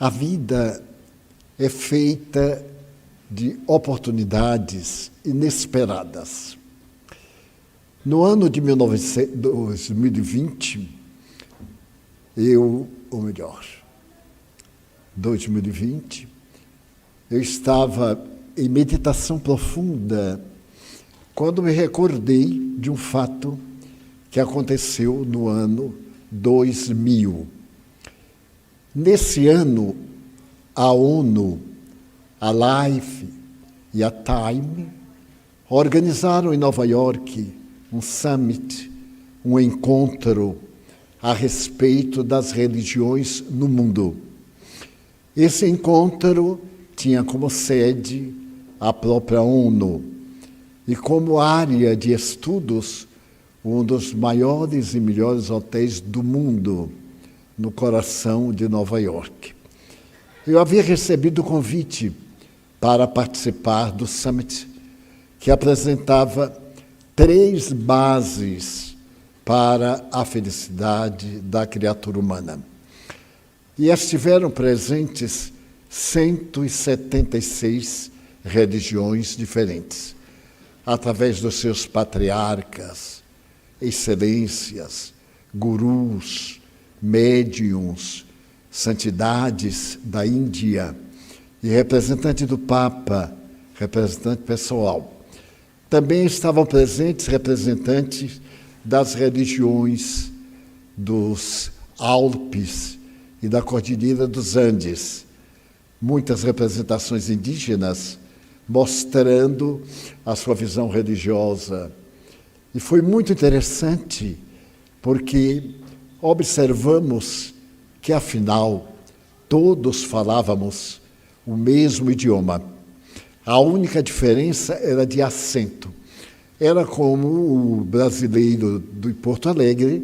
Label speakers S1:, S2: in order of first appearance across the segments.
S1: A vida é feita de oportunidades inesperadas. No ano de 2020, 2020, eu estava em meditação profunda quando me recordei de um fato que aconteceu no ano 2000. Nesse ano, a ONU, a Life e a Time organizaram em Nova York um summit, um encontro a respeito das religiões no mundo. Esse encontro tinha como sede a própria ONU e como área de estudos um dos maiores e melhores hotéis do mundo, no coração de Nova York. Eu havia recebido o convite para participar do summit, que apresentava 3 bases para a felicidade da criatura humana. E estiveram presentes 176 religiões diferentes, através dos seus patriarcas, excelências, gurus, médiuns, santidades da Índia e representante do Papa, representante pessoal. Também estavam presentes representantes das religiões dos Alpes e da Cordilheira dos Andes, muitas representações indígenas mostrando a sua visão religiosa. E foi muito interessante porque observamos que, afinal, todos falávamos o mesmo idioma. A única diferença era de acento. Era como o brasileiro de Porto Alegre,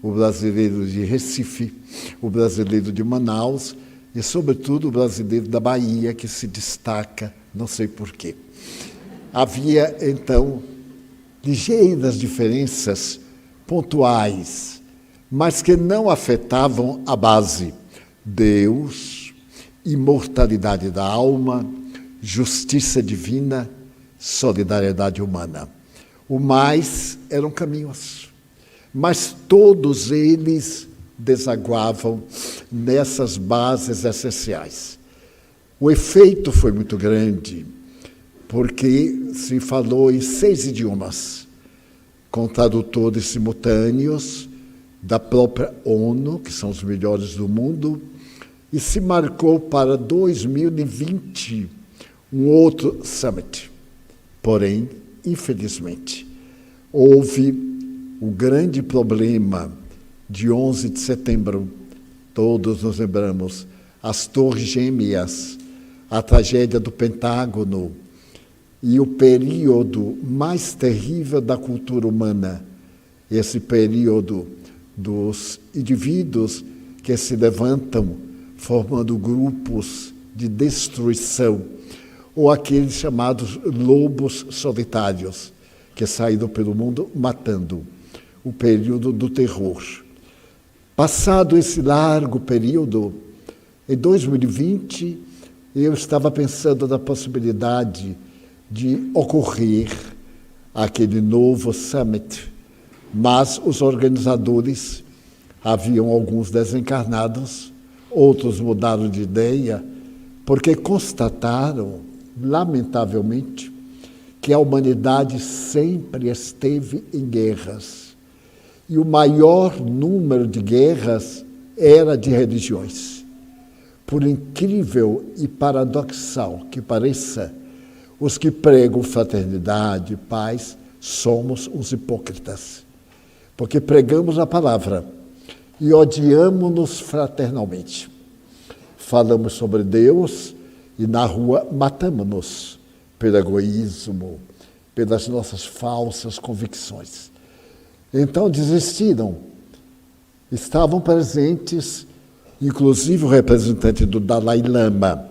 S1: o brasileiro de Recife, o brasileiro de Manaus e, sobretudo, o brasileiro da Bahia, que se destaca, não sei porquê. Havia, então, ligeiras diferenças pontuais, mas que não afetavam a base: Deus, imortalidade da alma, justiça divina, solidariedade humana. O mais eram caminhos, mas todos eles desaguavam nessas bases essenciais. O efeito foi muito grande, porque se falou em 6 idiomas, com tradutores simultâneos da própria ONU, que são os melhores do mundo, e se marcou para 2020 um outro summit. Porém, infelizmente, houve o grande problema de 11 de setembro, todos nos lembramos, as Torres Gêmeas, a tragédia do Pentágono e o período mais terrível da cultura humana, esse período dos indivíduos que se levantam formando grupos de destruição, ou aqueles chamados lobos solitários, que saíram pelo mundo matando, o período do terror. Passado esse largo período, em 2020, eu estava pensando na possibilidade de ocorrer aquele novo summit, mas os organizadores, haviam alguns desencarnados, outros mudaram de ideia, porque constataram, lamentavelmente, que a humanidade sempre esteve em guerras. E o maior número de guerras era de religiões. Por incrível e paradoxal que pareça, os que pregam fraternidade e paz somos os hipócritas. Porque pregamos a palavra e odiamos-nos fraternalmente. Falamos sobre Deus e na rua matamos-nos pelo egoísmo, pelas nossas falsas convicções. Então desistiram. Estavam presentes, inclusive o representante do Dalai Lama,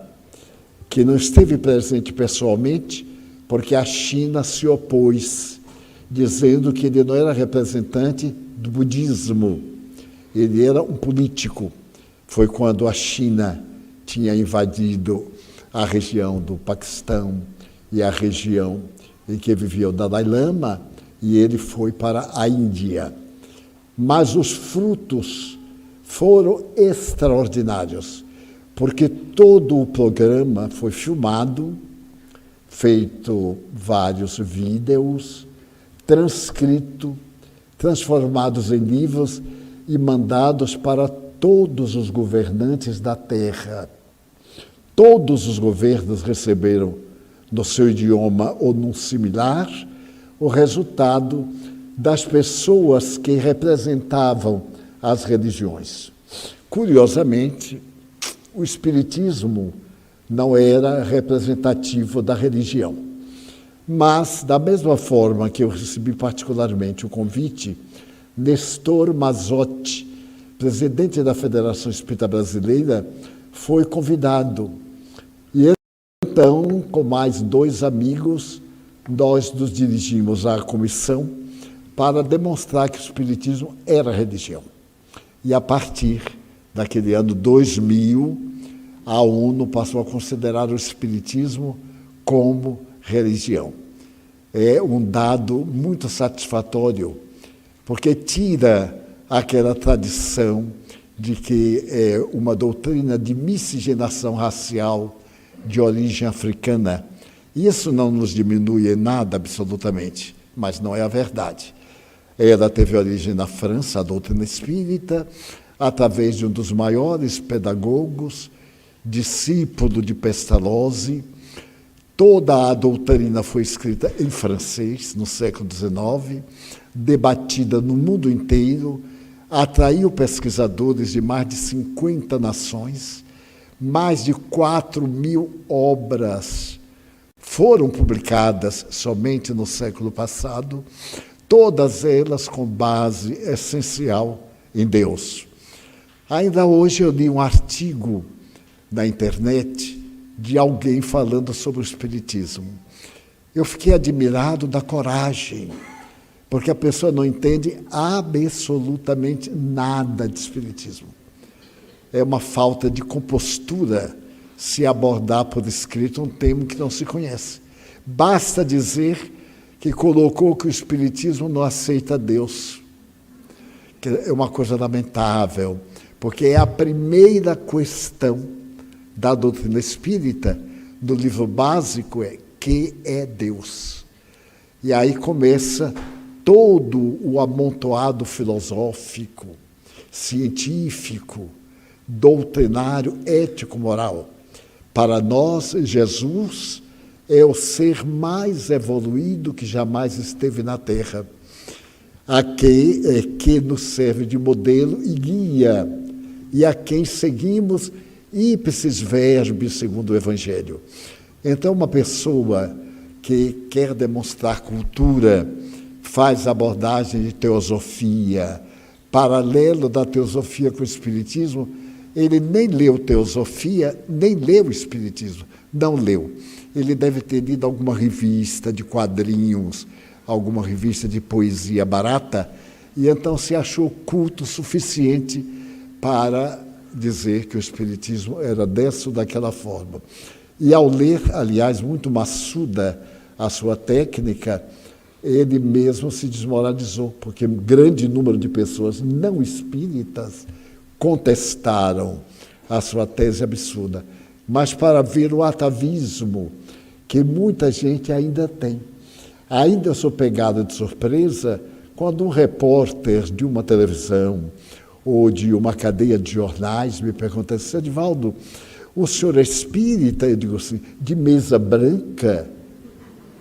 S1: que não esteve presente pessoalmente, porque a China se opôs, dizendo que ele não era representante do budismo, ele era um político. Foi quando a China tinha invadido a região do Paquistão e a região em que vivia o Dalai Lama, e ele foi para a Índia. Mas os frutos foram extraordinários, porque todo o programa foi filmado, feito vários vídeos, transcrito, transformados em livros e mandados para todos os governantes da Terra. Todos os governos receberam, no seu idioma ou num similar, o resultado das pessoas que representavam as religiões. Curiosamente, o Espiritismo não era representativo da religião, mas, da mesma forma que eu recebi particularmente o convite, Nestor Mazzotti, presidente da Federação Espírita Brasileira, foi convidado. E então, com mais 2 amigos, nós nos dirigimos à comissão para demonstrar que o Espiritismo era religião. E a partir daquele ano 2000, a ONU passou a considerar o Espiritismo como religião. É um dado muito satisfatório, porque tira aquela tradição de que é uma doutrina de miscigenação racial de origem africana. Isso não nos diminui em nada, absolutamente, mas não é a verdade. Ela teve origem na França, a doutrina espírita, através de um dos maiores pedagogos, discípulo de Pestalozzi. Toda a doutrina foi escrita em francês, no século XIX, debatida no mundo inteiro, atraiu pesquisadores de mais de 50 nações, mais de 4.000 obras foram publicadas somente no século passado, todas elas com base essencial em Deus. Ainda hoje eu li um artigo na internet de alguém falando sobre o Espiritismo. Eu fiquei admirado da coragem, porque a pessoa não entende absolutamente nada de Espiritismo. É uma falta de compostura se abordar por escrito um tema que não se conhece. Basta dizer que colocou que o Espiritismo não aceita Deus, que é uma coisa lamentável, porque é a primeira questão da doutrina espírita, do livro básico, é que é Deus. E aí começa todo o amontoado filosófico, científico, doutrinário, ético-moral. Para nós, Jesus é o ser mais evoluído que jamais esteve na Terra, que nos serve de modelo e guia, e a quem seguimos ipsis verbis, segundo o Evangelho. Então, uma pessoa que quer demonstrar cultura, faz abordagem de teosofia, paralelo da teosofia com o Espiritismo, ele nem leu teosofia, nem leu o Espiritismo, não leu. Ele deve ter lido alguma revista de quadrinhos, alguma revista de poesia barata, e então se achou culto suficiente para dizer que o Espiritismo era dessa ou daquela forma. E ao ler, aliás, muito maçuda a sua técnica, ele mesmo se desmoralizou, porque um grande número de pessoas não espíritas contestaram a sua tese absurda. Mas para ver o atavismo que muita gente ainda tem. Ainda eu sou pegado de surpresa quando um repórter de uma televisão ou de uma cadeia de jornais me pergunta assim: Edivaldo, o senhor é espírita? Eu digo assim, de mesa branca?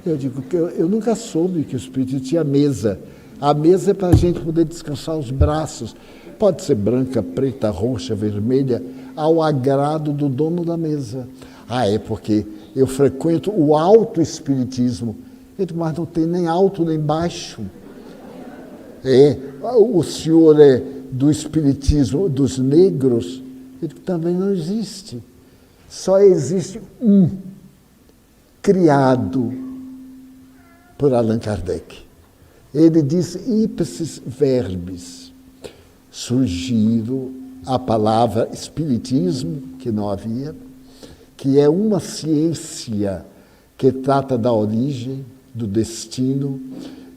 S1: Eu digo que eu nunca soube que o espírito tinha mesa. A mesa é para a gente poder descansar os braços. Pode ser branca, preta, roxa, vermelha, ao agrado do dono da mesa. Ah, é porque eu frequento o autoespiritismo. Eu digo, mas não tem nem alto nem baixo. O senhor é do espiritismo dos negros? Eu digo, também não existe. Só existe um, criado por Allan Kardec. Ele diz ipsis verbis, surgiram a palavra espiritismo, que não havia, que é uma ciência que trata da origem, do destino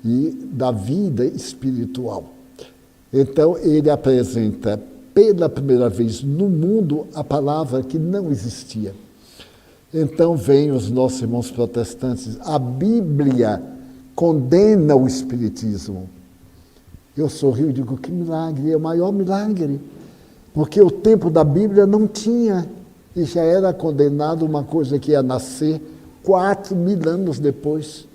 S1: e da vida espiritual. Então, ele apresenta pela primeira vez no mundo a palavra que não existia. Então, vêm os nossos irmãos protestantes. A Bíblia condena o espiritismo. Eu sorrio e digo, que milagre, é o maior milagre. Porque o tempo da Bíblia não tinha, e já era condenado uma coisa que ia nascer 4.000 anos depois.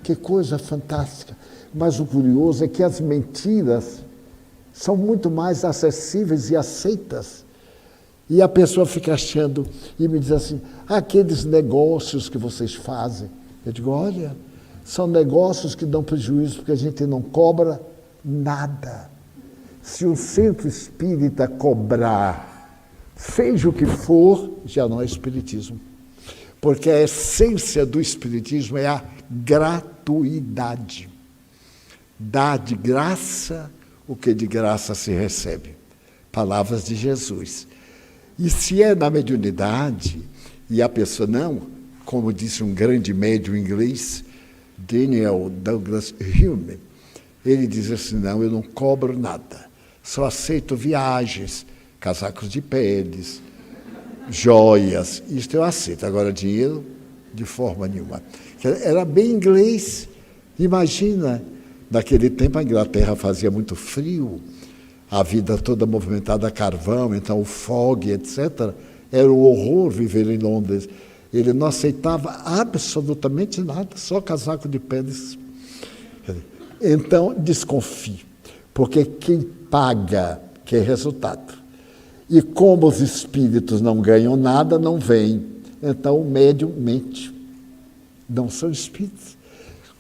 S1: Que coisa fantástica. Mas o curioso é que as mentiras são muito mais acessíveis e aceitas. E a pessoa fica achando, e me diz assim, aqueles negócios que vocês fazem. Eu digo, olha, são negócios que dão prejuízo, porque a gente não cobra nada. Se o centro espírita cobrar, seja o que for, já não é espiritismo. Porque a essência do espiritismo é a gratuidade. Dá de graça o que de graça se recebe. Palavras de Jesus. E se é na mediunidade, e a pessoa não, como disse um grande médium inglês, Daniel Douglas Hume, ele diz assim, não, eu não cobro nada, só aceito viagens, casacos de peles, joias, isto eu aceito, agora dinheiro de forma nenhuma. Era bem inglês, imagina, naquele tempo a Inglaterra fazia muito frio, a vida toda movimentada a carvão, então o fog, etc. Era um horror viver em Londres. Ele não aceitava absolutamente nada, só casaco de peles. Então, desconfie, porque quem paga quer resultado. E como os espíritos não ganham nada, não vêm. Então, o médium mente. Não são espíritos.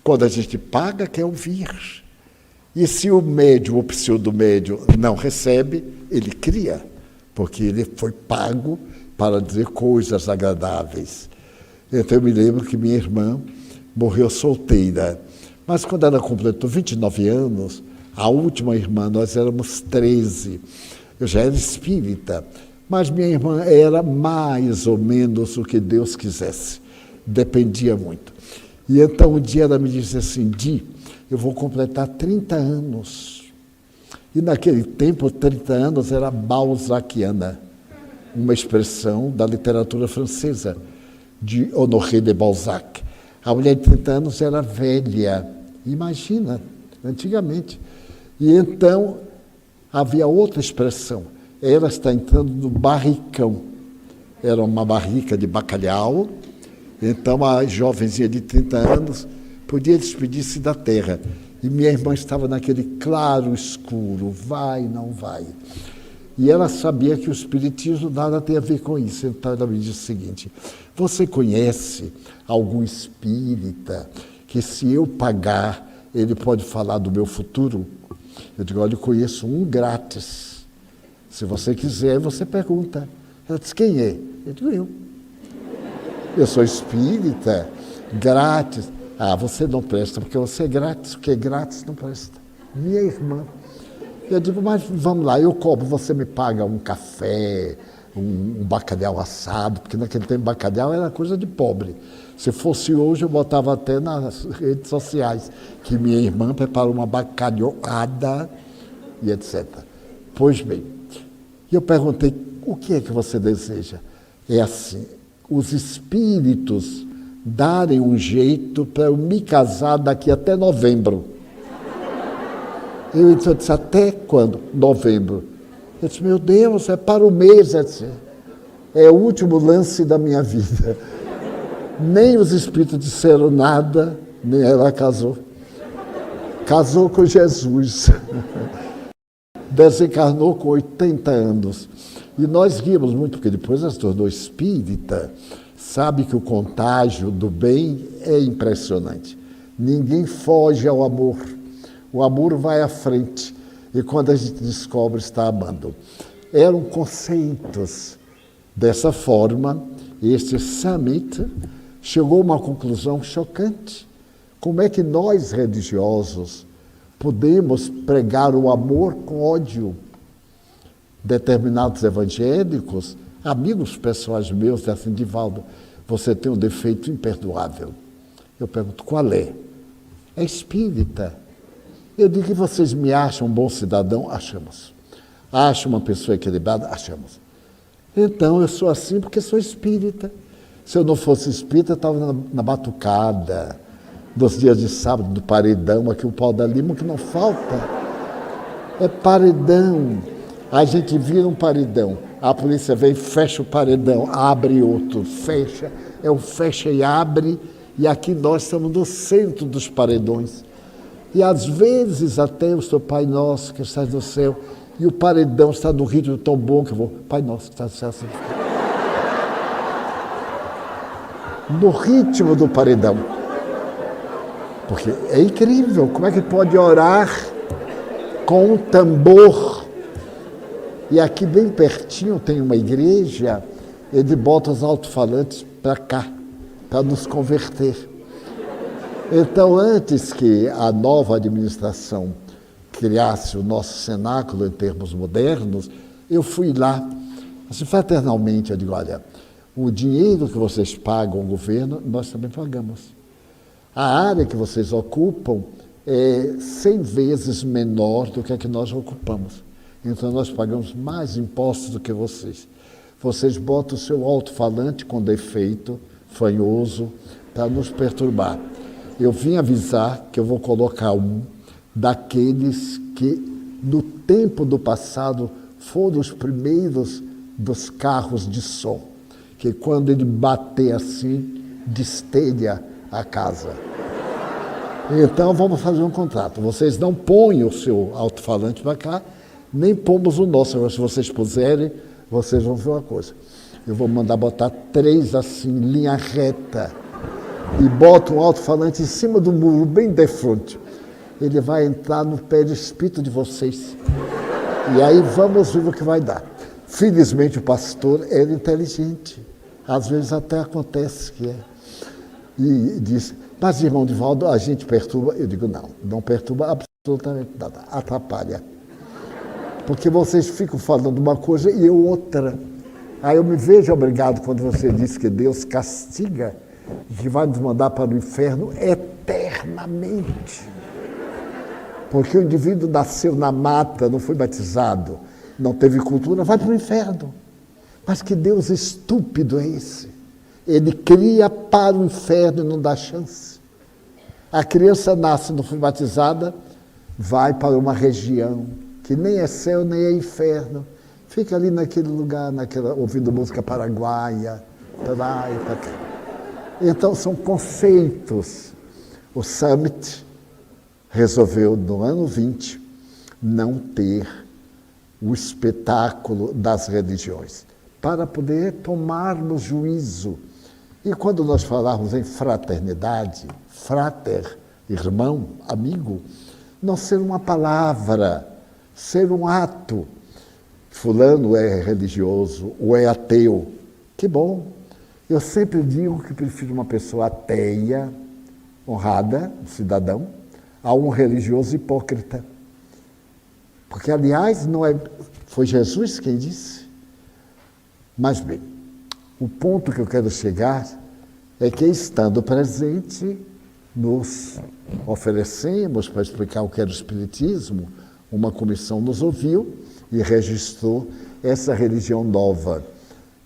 S1: Quando a gente paga, quer ouvir. E se o médium, o pseudo-médium, não recebe, ele cria, porque ele foi pago para dizer coisas agradáveis. Então, eu me lembro que minha irmã morreu solteira, mas quando ela completou 29 anos, a última irmã, nós éramos 13, eu já era espírita, mas minha irmã era mais ou menos o que Deus quisesse, dependia muito. E então um dia ela me disse assim, Di, eu vou completar 30 anos. E naquele tempo, 30 anos era balzaquiana, uma expressão da literatura francesa, de Honoré de Balzac. A mulher de 30 anos era velha, imagina, antigamente. E então havia outra expressão, ela está entrando no barricão. Era uma barrica de bacalhau, então a jovenzinha de 30 anos podia despedir-se da terra. E minha irmã estava naquele claro escuro, vai, não vai. E ela sabia que o espiritismo nada tem a ver com isso. Então ela me disse o seguinte, você conhece algum espírita que se eu pagar, ele pode falar do meu futuro? Eu digo, olha, eu conheço um grátis. Se você quiser, você pergunta. Ela disse, quem é? Eu digo, eu sou espírita, grátis. Ah, você não presta, porque você é grátis, porque grátis não presta. Minha irmã. Eu digo, mas vamos lá, eu cobro, você me paga um café, um bacalhau assado, porque naquele tempo bacalhau era coisa de pobre. Se fosse hoje, eu botava até nas redes sociais, que minha irmã preparou uma bacalhoada e etc. Pois bem, eu perguntei, o que é que você deseja? É assim, os espíritos darem um jeito para eu me casar daqui até novembro. Eu disse, até quando? Novembro. Eu disse, meu Deus, é para o mês. É o último lance da minha vida. Nem os espíritos disseram nada, nem ela casou. Casou com Jesus. Desencarnou com 80 anos. E nós rimos muito, porque depois ela se tornou espírita. Sabe que o contágio do bem é impressionante. Ninguém foge ao amor. O amor vai à frente. E quando a gente descobre, está amando. Eram conceitos. Dessa forma, este summit chegou a uma conclusão chocante. Como é que nós, religiosos, podemos pregar o amor com ódio? determinados evangélicos, amigos pessoais meus, dizem assim, Divaldo, você tem um defeito imperdoável. Eu pergunto, qual é? É espírita. Eu digo que vocês me acham um bom cidadão? Achamos. Acham uma pessoa equilibrada? Achamos. Então, eu sou assim porque sou espírita. Se eu não fosse espírita, eu estava na batucada, nos dias de sábado, do paredão, aqui o pau da lima, que não falta. É paredão. A gente vira um paredão. A polícia vem, fecha o paredão, abre outro, fecha. É um fecha e abre. E aqui nós estamos no centro dos paredões. E às vezes até o seu Pai Nosso, que está no céu, e o paredão está no ritmo tão bom que eu vou, Pai Nosso, que está no céu, assim. No ritmo do paredão. Porque é incrível, como é que pode orar com um tambor? E aqui bem pertinho tem uma igreja, ele bota os alto-falantes para cá, para nos converter. Então, antes que a nova administração criasse o nosso cenáculo em termos modernos, eu fui lá, assim, fraternalmente, eu digo, olha, o dinheiro que vocês pagam ao governo, nós também pagamos. A área que vocês ocupam é 100 vezes menor do que a que nós ocupamos. Então, nós pagamos mais impostos do que vocês. Vocês botam o seu alto-falante com defeito, fanhoso, para nos perturbar. Eu vim avisar que eu vou colocar um daqueles que, no tempo do passado, foram os primeiros dos carros de som, que quando ele bater assim, destelha a casa. Então, vamos fazer um contrato. Vocês não põem o seu alto-falante para cá, nem pomos o nosso. Agora, se vocês puserem, vocês vão ver uma coisa. Eu vou mandar botar 3 assim, linha reta, e bota um alto-falante em cima do muro, bem de frente. Ele vai entrar no perispírito de vocês. E aí vamos ver o que vai dar. Felizmente o pastor era inteligente. Às vezes até acontece que é. E diz, mas irmão Divaldo, a gente perturba. Eu digo, não perturba absolutamente nada, atrapalha. Porque vocês ficam falando uma coisa e eu outra. Aí eu me vejo obrigado quando você diz que Deus castiga, que vai nos mandar para o inferno eternamente. Porque o indivíduo nasceu na mata, não foi batizado, não teve cultura, vai para o inferno. Mas que Deus estúpido é esse? Ele cria para o inferno e não dá chance. A criança nasce, não foi batizada, vai para uma região que nem é céu, nem é inferno. Fica ali naquele lugar, ouvindo música paraguaia, para lá e para cá. Então, são conceitos. O Summit resolveu, no ano 20, não ter o espetáculo das religiões, para poder tomarmos juízo. E quando nós falarmos em fraternidade, frater, irmão, amigo, não ser uma palavra, ser um ato. Fulano é religioso ou é ateu. Que bom. Eu sempre digo que prefiro uma pessoa ateia, honrada, cidadão, a um religioso hipócrita. Porque, aliás, foi Jesus quem disse. Mas, bem, o ponto que eu quero chegar é que, estando presente, nos oferecemos para explicar o que era o Espiritismo, uma comissão nos ouviu e registrou essa religião nova.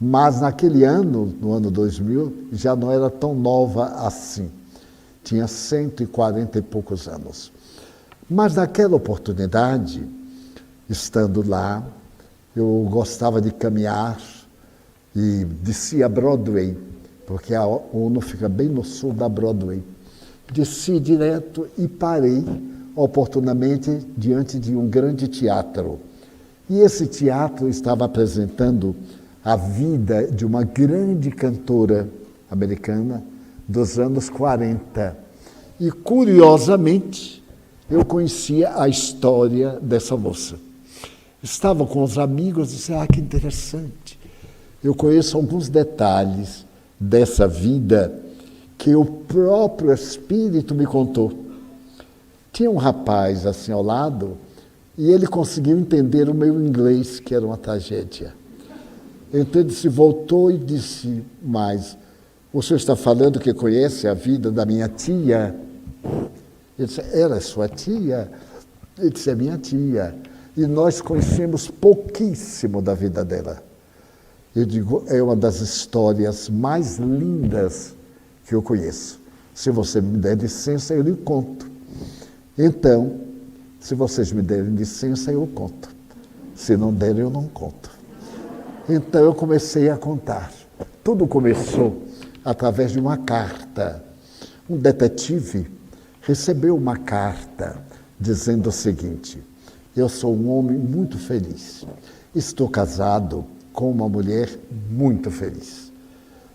S1: Mas naquele ano, no ano 2000, já não era tão nova assim. Tinha 140 e poucos anos. Mas naquela oportunidade, estando lá, eu gostava de caminhar e desci a Broadway, porque a ONU fica bem no sul da Broadway. Desci direto e parei oportunamente diante de um grande teatro. E esse teatro estava apresentando a vida de uma grande cantora americana dos anos 40. E, curiosamente, eu conhecia a história dessa moça. Estava com os amigos e disse, que interessante. Eu conheço alguns detalhes dessa vida que o próprio Espírito me contou. Tinha um rapaz assim ao lado E ele conseguiu entender o meu inglês, que era uma tragédia. Então ele se voltou e disse, mas o senhor está falando que conhece a vida da minha tia? Ele disse, ela é sua tia? Ele disse, é minha tia. E nós conhecemos pouquíssimo da vida dela. Eu digo, é uma das histórias mais lindas que eu conheço. Se você me der licença, eu lhe conto. Então, se vocês me derem licença, eu conto. Se não derem, eu não conto. Então, eu comecei a contar. Tudo começou através de uma carta. Um detetive recebeu uma carta dizendo o seguinte, eu sou um homem muito feliz. Estou casado com uma mulher muito feliz.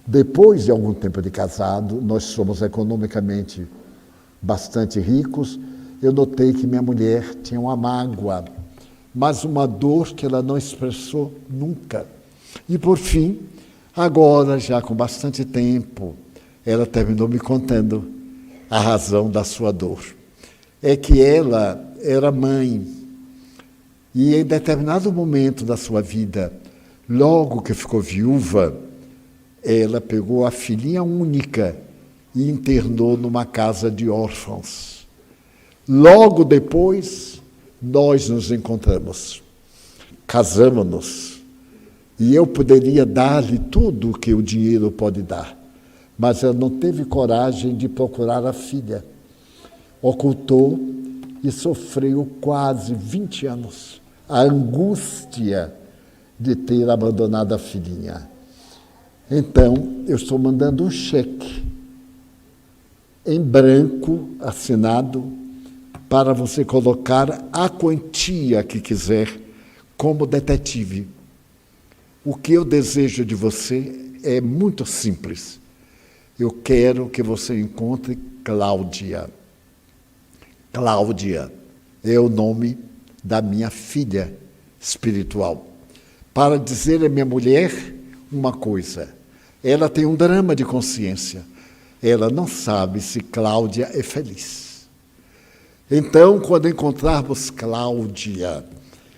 S1: Depois de algum tempo de casado, nós somos economicamente bastante ricos, eu notei que minha mulher tinha uma mágoa, mas uma dor que ela não expressou nunca. E por fim, agora, já com bastante tempo, ela terminou me contando a razão da sua dor. É que ela era mãe e em determinado momento da sua vida, logo que ficou viúva, ela pegou a filhinha única e internou numa casa de órfãos. Logo depois, nós nos encontramos, casamos-nos, e eu poderia dar-lhe tudo o que o dinheiro pode dar, mas ela não teve coragem de procurar a filha. Ocultou e sofreu quase 20 anos a angústia de ter abandonado a filhinha. Então, eu estou mandando um cheque em branco, assinado, para você colocar a quantia que quiser como detetive. O que eu desejo de você é muito simples. Eu quero que você encontre Cláudia. Cláudia é o nome da minha filha espiritual. Para dizer à minha mulher uma coisa, ela tem um drama de consciência. Ela não sabe se Cláudia é feliz. Então, quando encontrarmos Cláudia,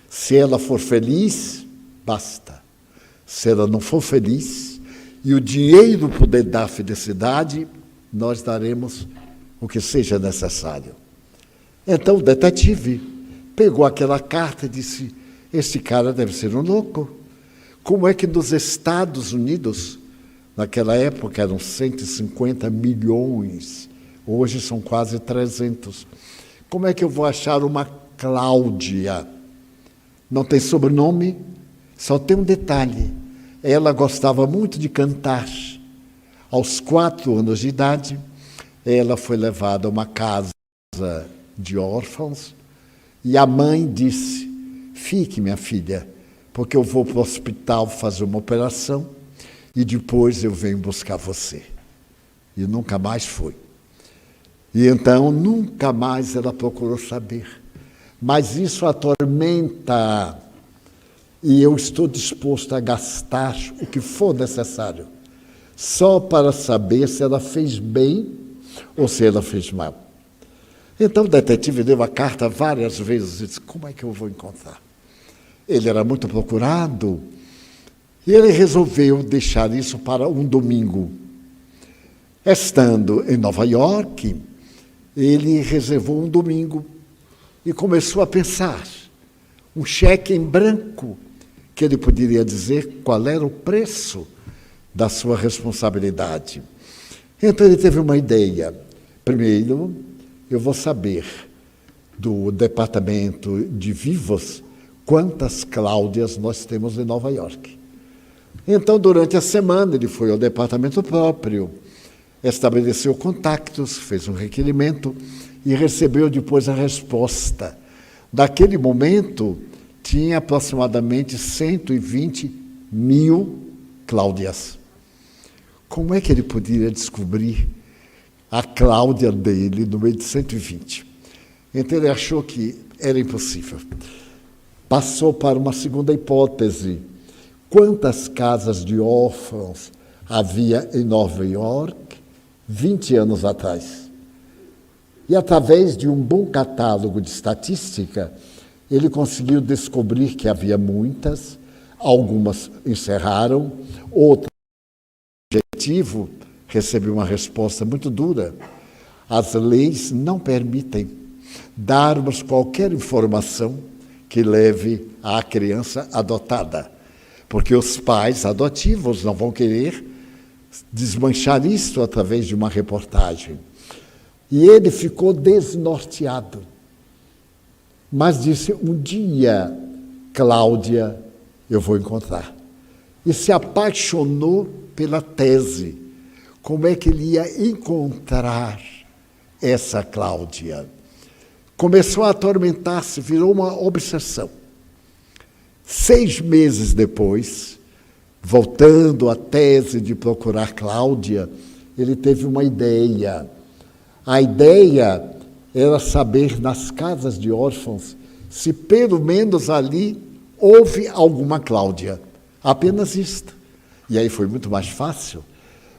S1: se ela for feliz, basta. Se ela não for feliz e o dinheiro puder dar felicidade, nós daremos o que seja necessário. Então o detetive pegou aquela carta e disse, esse cara deve ser um louco. Como é que nos Estados Unidos, naquela época eram 150 milhões, hoje são quase 300. Como é que eu vou achar uma Cláudia? Não tem sobrenome, só tem um detalhe. Ela gostava muito de cantar. Aos 4 anos de idade, ela foi levada a uma casa de órfãos e a mãe disse, fique, minha filha, porque eu vou para o hospital fazer uma operação e depois eu venho buscar você. E nunca mais foi. E então, nunca mais ela procurou saber. Mas isso atormenta e eu estou disposto a gastar o que for necessário, só para saber se ela fez bem ou se ela fez mal. Então o detetive deu a carta várias vezes e disse, como é que eu vou encontrar? Ele era muito procurado e ele resolveu deixar isso para um domingo. Estando em Nova York, ele reservou um domingo e começou a pensar, um cheque em branco, que ele poderia dizer qual era o preço da sua responsabilidade. Então ele teve uma ideia. Primeiro, eu vou saber do departamento de vivos quantas Cláudias nós temos em Nova York. Então, durante a semana, ele foi ao departamento próprio, estabeleceu contatos, fez um requerimento e recebeu depois a resposta. Naquele momento, tinha aproximadamente 120 mil Cláudias. Como é que ele poderia descobrir a Cláudia dele no meio de 120? Então ele achou que era impossível. Passou para uma segunda hipótese. Quantas casas de órfãos havia em Nova York 20 anos atrás? E através de um bom catálogo de estatística, ele conseguiu descobrir que havia muitas, algumas encerraram, outras, o objetivo, recebeu uma resposta muito dura. As leis não permitem darmos qualquer informação que leve à criança adotada, porque os pais adotivos não vão querer desmanchar isso através de uma reportagem. E ele ficou desnorteado. Mas disse, um dia, Cláudia, eu vou encontrar. E se apaixonou pela tese. Como é que ele ia encontrar essa Cláudia? Começou a atormentar-se, virou uma obsessão. 6 meses depois, voltando à tese de procurar Cláudia, ele teve uma ideia. A ideia era saber nas casas de órfãos se pelo menos ali houve alguma Cláudia. Apenas isto. E aí foi muito mais fácil,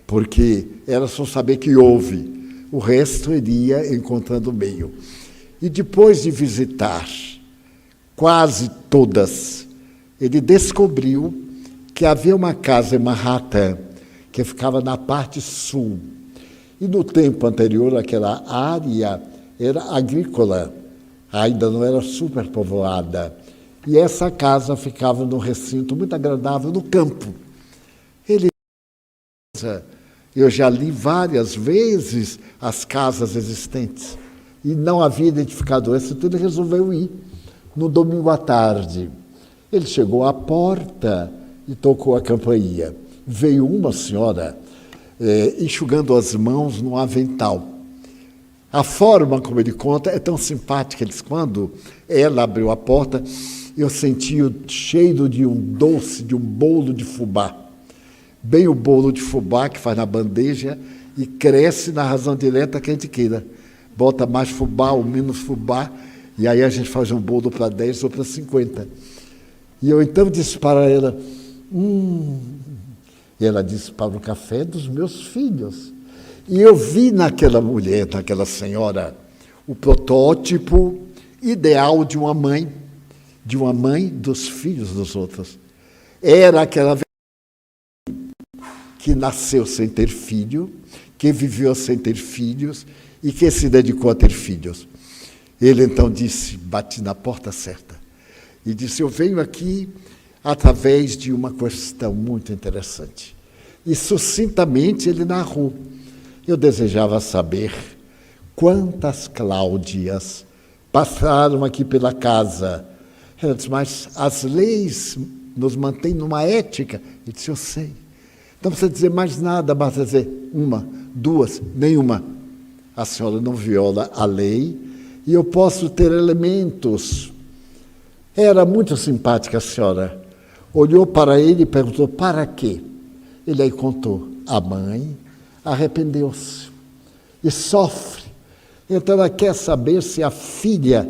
S1: porque era só saber que houve. O resto ele ia encontrando o meio. E depois de visitar quase todas, ele descobriu que havia uma casa em Manhattan que ficava na parte sul. E no tempo anterior, aquela área era agrícola, ainda não era superpovoada. E essa casa ficava num recinto muito agradável no campo. Eu já li várias vezes as casas existentes e não havia identificado essa, então ele resolveu ir no domingo à tarde. Ele chegou à porta e tocou a campainha. Veio uma senhora enxugando as mãos no avental. A forma como ele conta é tão simpática. Ele diz, quando ela abriu a porta, eu senti o cheiro de um doce, de um bolo de fubá. Bem o bolo de fubá que faz na bandeja e cresce na razão direta que a gente queira. Bota mais fubá ou menos fubá, e aí a gente faz um bolo para 10 ou para 50. E eu então disse para ela, E ela disse, para o café dos meus filhos. E eu vi naquela mulher, naquela senhora, o protótipo ideal de uma mãe dos filhos dos outros. Era aquela que nasceu sem ter filho, que viveu sem ter filhos e que se dedicou a ter filhos. Ele então disse, bati na porta certa, e disse, eu venho aqui através de uma questão muito interessante. E sucintamente ele narrou. Eu desejava saber quantas Cláudias passaram aqui pela casa. Ela disse, mas as leis nos mantêm numa ética. Ele disse, eu sei. Não precisa dizer mais nada, basta dizer 1, 2, nenhuma. A senhora não viola a lei e eu posso ter elementos. Era muito simpática a senhora. Olhou para ele e perguntou, para quê? Ele aí contou, a mãe arrependeu-se e sofre. Então ela quer saber se a filha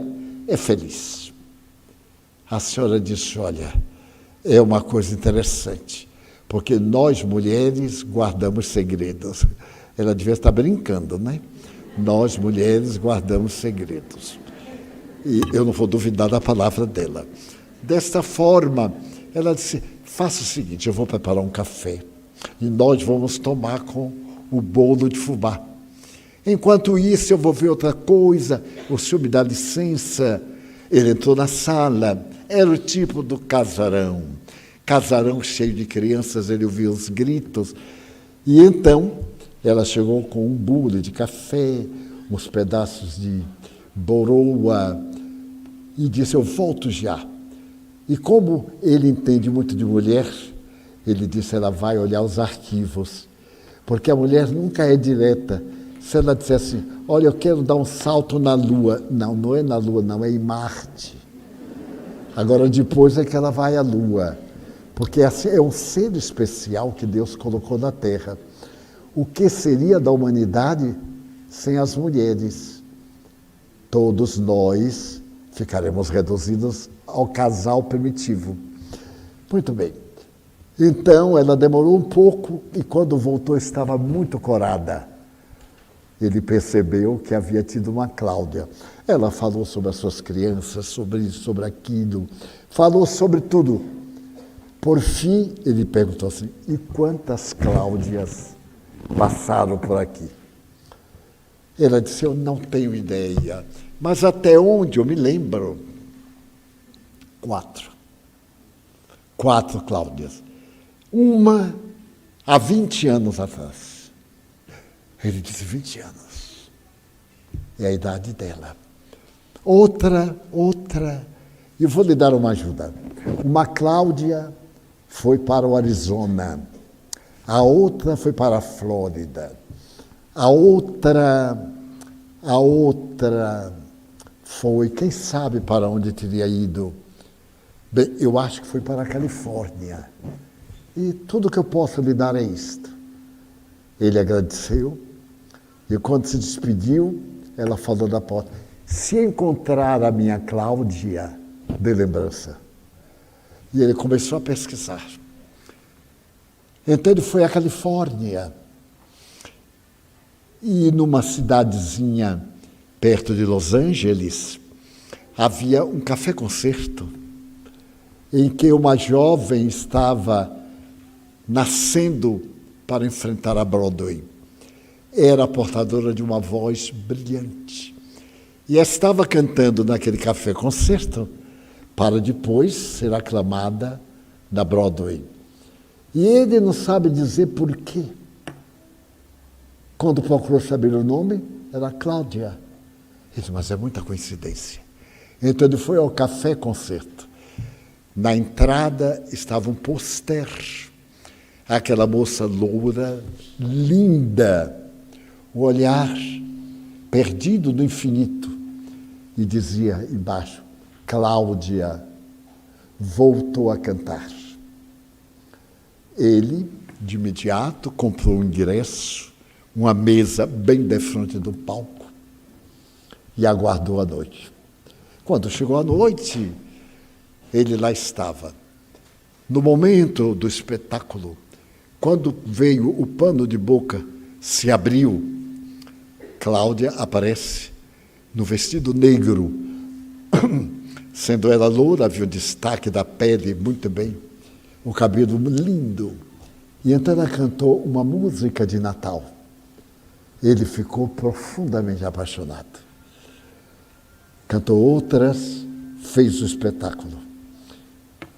S1: é feliz. A senhora disse, olha, é uma coisa interessante, porque nós mulheres guardamos segredos. Ela devia estar brincando, né? Nós mulheres guardamos segredos. E eu não vou duvidar da palavra dela. Desta forma, ela disse, faça o seguinte, eu vou preparar um café e nós vamos tomar com o bolo de fubá. Enquanto isso, eu vou ver outra coisa, o senhor me dá licença. Ele entrou na sala, era o tipo do casarão cheio de crianças, ele ouviu os gritos. E então, ela chegou com um bule de café, uns pedaços de boroa, e disse, eu volto já. E como ele entende muito de mulher, ele disse, ela vai olhar os arquivos, porque a mulher nunca é direta. Se ela dissesse assim, olha, eu quero dar um salto na Lua. Não, não é na Lua, não, é em Marte. Agora, depois é que ela vai à Lua, porque é um ser especial que Deus colocou na Terra. O que seria da humanidade sem as mulheres? Todos nós ficaremos reduzidos ao casal primitivo. Muito bem. Então, ela demorou um pouco e quando voltou estava muito corada. ele percebeu que havia tido uma Cláudia. Ela falou sobre as suas crianças, sobre isso, sobre aquilo, falou sobre tudo. Por fim, ele perguntou assim, e quantas Cláudias passaram por aqui? Ela disse, eu não tenho ideia, mas até onde eu me lembro, 4. 4 Cláudias. Uma há 20 anos atrás. Ele disse, 20 anos. É a idade dela. Outra. Eu vou lhe dar uma ajuda. Uma Cláudia foi para o Arizona. A outra foi para a Flórida. A outra foi, quem sabe para onde teria ido? Bem, eu acho que foi para a Califórnia. E tudo que eu posso lhe dar é isto. Ele agradeceu e quando se despediu, ela falou da porta, se encontrar a minha Cláudia, dê lembrança. E ele começou a pesquisar. Então ele foi à Califórnia. E numa cidadezinha perto de Los Angeles, havia um café-concerto em que uma jovem estava nascendo para enfrentar a Broadway. Era portadora de uma voz brilhante. E estava cantando naquele café-concerto para depois ser aclamada na Broadway. E ele não sabe dizer por quê. Quando procurou saber o nome, era Cláudia. Ele disse, mas é muita coincidência. Então ele foi ao café-concerto. Na entrada estava um pôster. Aquela moça loura, linda, o olhar perdido no infinito. E dizia embaixo, Cláudia voltou a cantar. Ele, de imediato, comprou um ingresso, uma mesa bem de frente do palco e aguardou a noite. Quando chegou a noite, ele lá estava. No momento do espetáculo, quando veio o pano de boca, se abriu, Cláudia aparece no vestido negro, sendo ela loura, havia o destaque da pele muito bem, o cabelo lindo. E então ela cantou uma música de Natal. Ele ficou profundamente apaixonado. Cantou outras, fez o espetáculo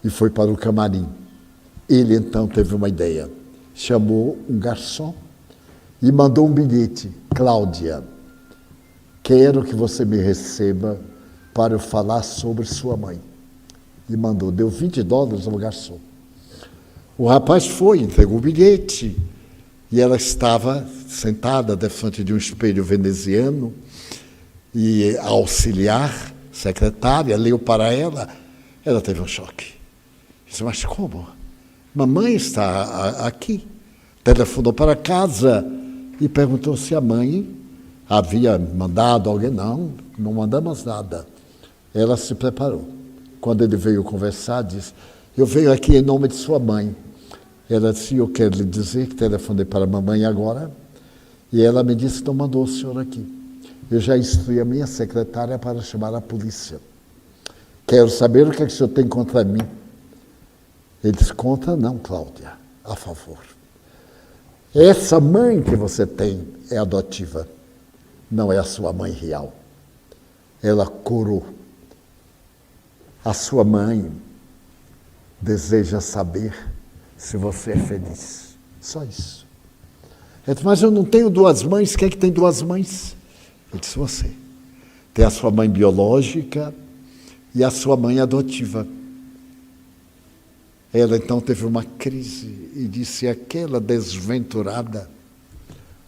S1: e foi para o camarim. Ele então teve uma ideia. Chamou um garçom e mandou um bilhete. Cláudia, quero que você me receba para eu falar sobre sua mãe. E mandou, deu $20 ao garçom. O rapaz foi, entregou o bilhete e ela estava sentada de frente de um espelho veneziano e a auxiliar, secretária, leu para ela. Ela teve um choque. Disse, mas como? Mamãe está aqui. Telefonou para casa e perguntou se a mãe havia mandado alguém. Não mandamos nada. Ela se preparou. Quando ele veio conversar, disse, eu venho aqui em nome de sua mãe. Ela disse, eu quero lhe dizer que telefonei para a mamãe agora, e ela me disse que não mandou o senhor aqui. Eu já instruí a minha secretária para chamar a polícia. Quero saber o que é que o senhor tem contra mim. Ele disse, contra não, Cláudia, a favor. Essa mãe que você tem é adotiva, não é a sua mãe real. Ela curou. A sua mãe deseja saber se você é feliz. Só isso. Ele disse, mas eu não tenho 2 mães. Quem é que tem 2 mães? Eu disse, você. Tem a sua mãe biológica e a sua mãe adotiva. Ela então teve uma crise e disse, aquela desventurada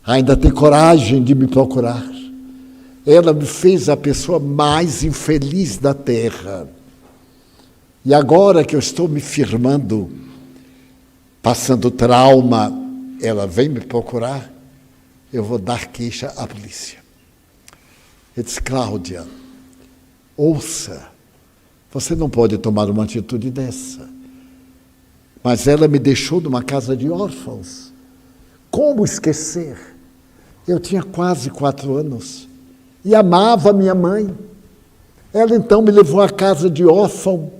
S1: ainda tem coragem de me procurar. Ela me fez a pessoa mais infeliz da terra. E agora que eu estou me firmando, passando trauma, ela vem me procurar, eu vou dar queixa à polícia. Ele disse, Cláudia, ouça, você não pode tomar uma atitude dessa. Mas ela me deixou numa casa de órfãos. Como esquecer? Eu tinha quase 4 anos e amava minha mãe. Ela então me levou à casa de órfão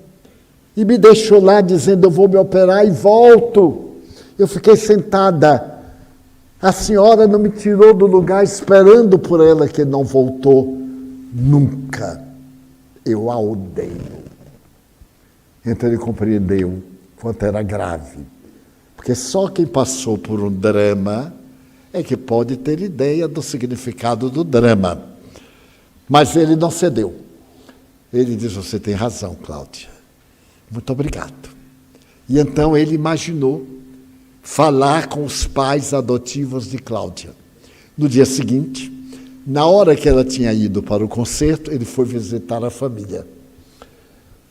S1: e me deixou lá dizendo, eu vou me operar e volto. Eu fiquei sentada. A senhora não me tirou do lugar esperando por ela, que não voltou nunca. Eu a odeio. Então ele compreendeu quanto era grave. Porque só quem passou por um drama é que pode ter ideia do significado do drama. Mas ele não cedeu. Ele diz, você tem razão, Cláudia. Muito obrigado. E então ele imaginou falar com os pais adotivos de Cláudia. No dia seguinte, na hora que ela tinha ido para o concerto, ele foi visitar a família.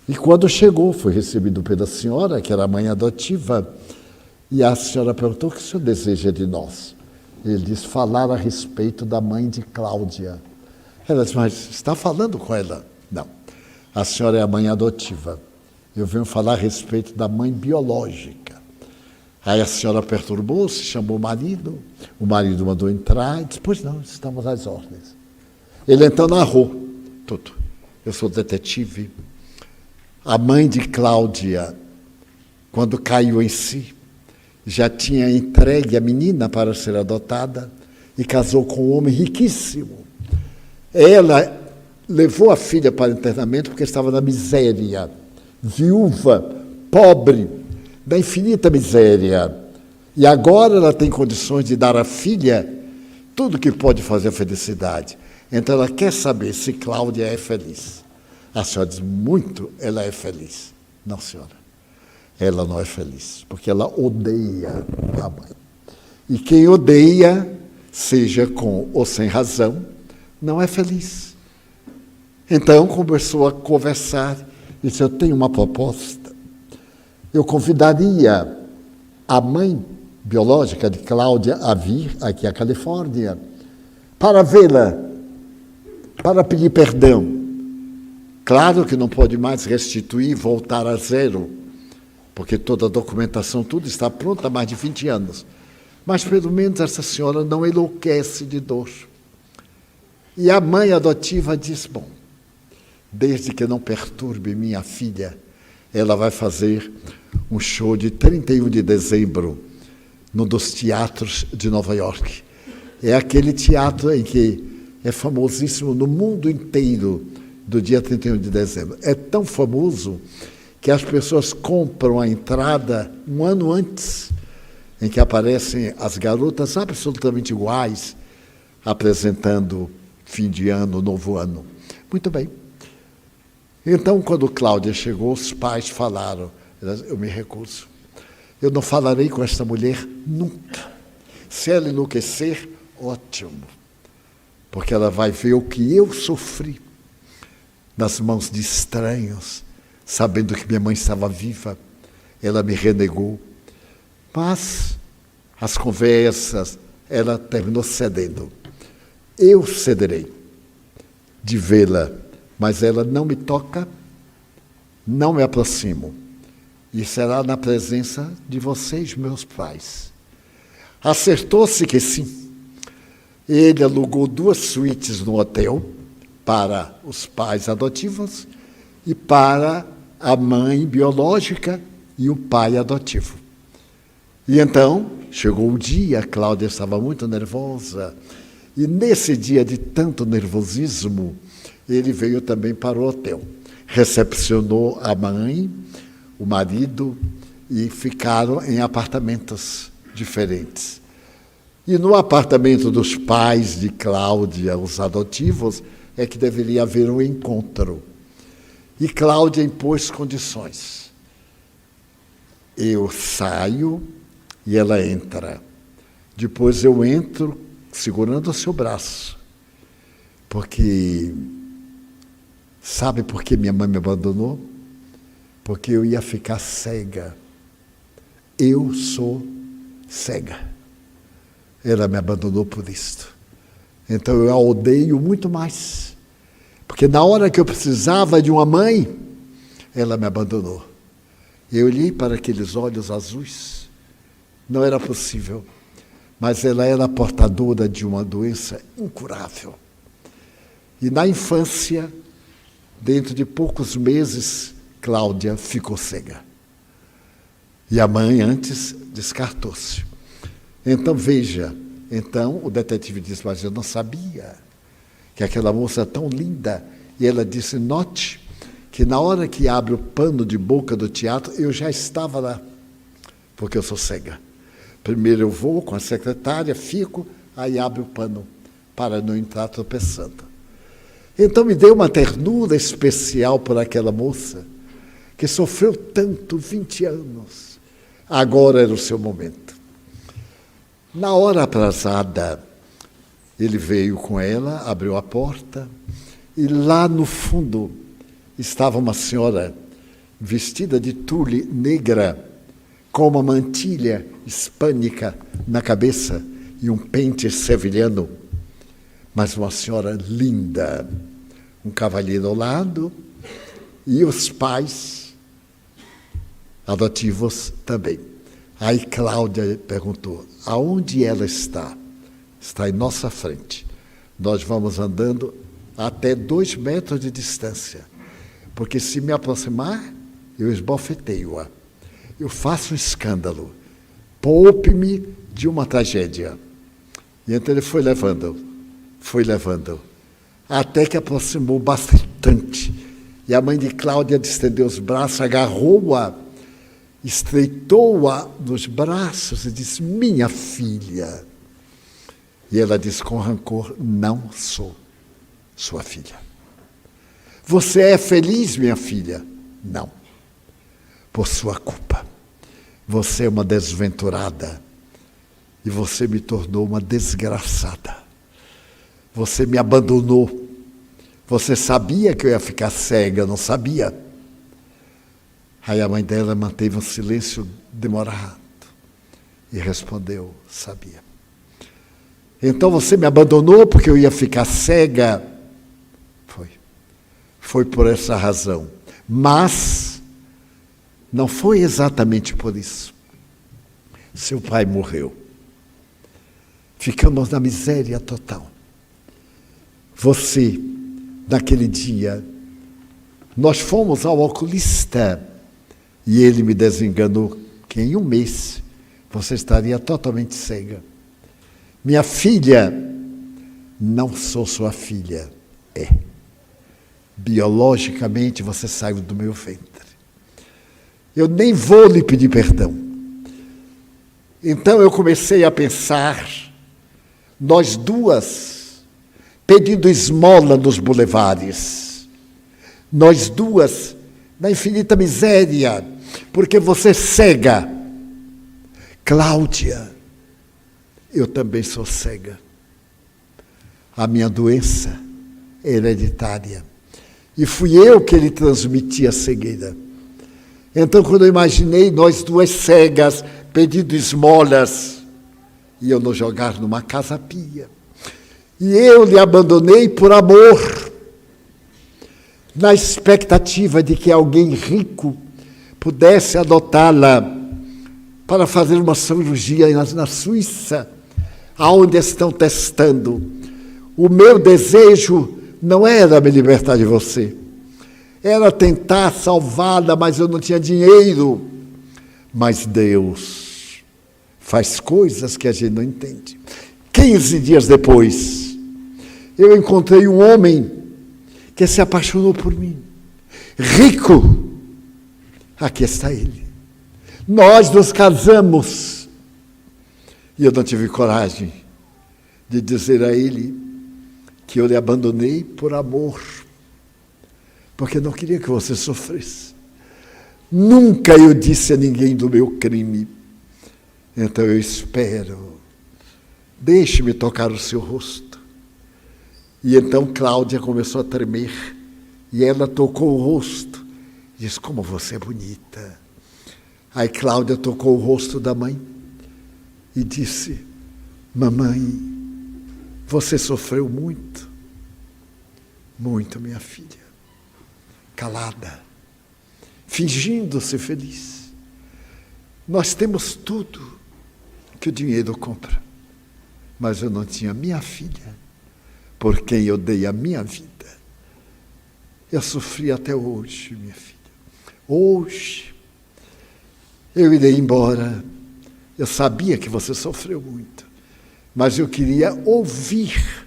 S1: E quando chegou, foi recebido pela senhora, que era a mãe adotiva, e a senhora perguntou, o que o senhor deseja de nós? Ele disse, falar a respeito da mãe de Cláudia. Ela disse, mas está falando com ela? Não, a senhora é a mãe adotiva. Eu venho falar a respeito da mãe biológica. Aí a senhora perturbou-se, chamou o marido mandou entrar, e disse, pois não, estamos às ordens. Ele então narrou tudo. Eu sou detetive. A mãe de Cláudia, quando caiu em si, já tinha entregue a menina para ser adotada e casou com um homem riquíssimo. Ela levou a filha para o internamento porque estava na miséria, viúva, pobre, da infinita miséria. E agora ela tem condições de dar à filha tudo que pode fazer a felicidade. Então ela quer saber se Cláudia é feliz. A senhora diz, muito, ela é feliz. Não, senhora, ela não é feliz, porque ela odeia a mãe. E quem odeia, seja com ou sem razão, não é feliz. Então começou a conversar, disse, eu tenho uma proposta. Eu convidaria a mãe biológica de Cláudia a vir aqui à Califórnia para vê-la, para pedir perdão. Claro que não pode mais restituir, voltar a zero, porque toda a documentação, tudo está pronto há mais de 20 anos. Mas pelo menos essa senhora não enlouquece de dor. E a mãe adotiva diz, bom, desde que não perturbe minha filha, ela vai fazer um show de 31 de dezembro, num dos teatros de Nova York. É aquele teatro em que é famosíssimo no mundo inteiro, do dia 31 de dezembro. É tão famoso que as pessoas compram a entrada um ano antes, em que aparecem as garotas absolutamente iguais, apresentando fim de ano, novo ano. Muito bem. Então, quando Cláudia chegou, os pais falaram, eu me recuso. Eu não falarei com esta mulher nunca. Se ela enlouquecer, ótimo, porque ela vai ver o que eu sofri nas mãos de estranhos, sabendo que minha mãe estava viva. Ela me renegou. Mas as conversas, ela terminou cedendo. Eu cederei de vê-la, mas ela não me toca, não me aproximo. E será na presença de vocês, meus pais. Acertou-se que sim. Ele alugou 2 suítes no hotel para os pais adotivos e para a mãe biológica e o pai adotivo. E então, chegou o dia, a Cláudia estava muito nervosa, e nesse dia de tanto nervosismo, ele veio também para o hotel. Recepcionou a mãe, o marido, e ficaram em apartamentos diferentes. E no apartamento dos pais de Cláudia, os adotivos, é que deveria haver um encontro. E Cláudia impôs condições. Eu saio e ela entra. Depois eu entro segurando o seu braço. Porque, sabe por que minha mãe me abandonou? Porque eu ia ficar cega. Eu sou cega. Ela me abandonou por isto. Então eu a odeio muito mais. Porque na hora que eu precisava de uma mãe, ela me abandonou. Eu olhei para aqueles olhos azuis. Não era possível. mas ela era portadora de uma doença incurável. E na infância, dentro de poucos meses, Cláudia ficou cega. E a mãe antes descartou-se. Então veja, o detetive disse, mas eu não sabia que aquela moça é tão linda. E ela disse, note que na hora que abre o pano de boca do teatro, eu já estava lá, porque eu sou cega. Primeiro eu vou com a secretária, fico, aí abre o pano, para não entrar tropeçando. Então me deu uma ternura especial por aquela moça, que sofreu tanto, 20 anos. Agora era o seu momento. Na hora aprazada, ele veio com ela, abriu a porta, e lá no fundo estava uma senhora vestida de tule negra, com uma mantilha hispânica na cabeça e um pente sevilhano, mas uma senhora linda, um cavalheiro ao lado, e os pais adotivos também. Aí Cláudia perguntou, aonde ela está? Está em nossa frente. Nós vamos andando até 2 metros de distância, porque se me aproximar, eu esbofeteio-a. Eu faço um escândalo. Poupe-me de uma tragédia. E então ele foi levando, até que aproximou bastante. E a mãe de Cláudia estendeu os braços, agarrou-a, estreitou-a nos braços e disse, minha filha. E ela disse com rancor, não sou sua filha. Você é feliz, minha filha? Não. Por sua culpa. Você é uma desventurada e você me tornou uma desgraçada. Você me abandonou. Você sabia que eu ia ficar cega, não sabia? Aí a mãe dela manteve um silêncio demorado e respondeu, sabia. Então você me abandonou porque eu ia ficar cega? Foi por essa razão. Mas não foi exatamente por isso. Seu pai morreu. Ficamos na miséria total. Você, naquele dia, nós fomos ao oculista e ele me desenganou que em 1 mês você estaria totalmente cega. Minha filha, não sou sua filha, é. Biologicamente você saiu do meu ventre. Eu nem vou lhe pedir perdão. Então eu comecei a pensar, nós duas, pedindo esmola nos bulevares, nós duas, na infinita miséria, porque você é cega. Cláudia, eu também sou cega. A minha doença é hereditária. E fui eu que lhe transmiti a cegueira. Então, quando eu imaginei nós duas cegas, pedindo esmolas, e eu nos jogar numa casa pia. E eu lhe abandonei por amor, na expectativa de que alguém rico pudesse adotá-la para fazer uma cirurgia na Suíça, aonde estão testando. O meu desejo não era me libertar de você, era tentar salvá-la, mas eu não tinha dinheiro. Mas Deus faz coisas que a gente não entende. 15 dias depois, eu encontrei um homem que se apaixonou por mim, rico. Aqui está ele. Nós nos casamos. E eu não tive coragem de dizer a ele que eu lhe abandonei por amor, porque não queria que você sofresse. Nunca eu disse a ninguém do meu crime. Então eu espero. Deixe-me tocar o seu rosto. E então Cláudia começou a tremer, e ela tocou o rosto. Diz, como você é bonita. Aí Cláudia tocou o rosto da mãe e disse, mamãe, você sofreu muito, muito, minha filha. Calada, fingindo-se feliz. Nós temos tudo que o dinheiro compra. mas eu não tinha minha filha, por quem eu dei a minha vida. Eu sofri até hoje, minha filha. Hoje, eu irei embora. Eu sabia que você sofreu muito, mas eu queria ouvir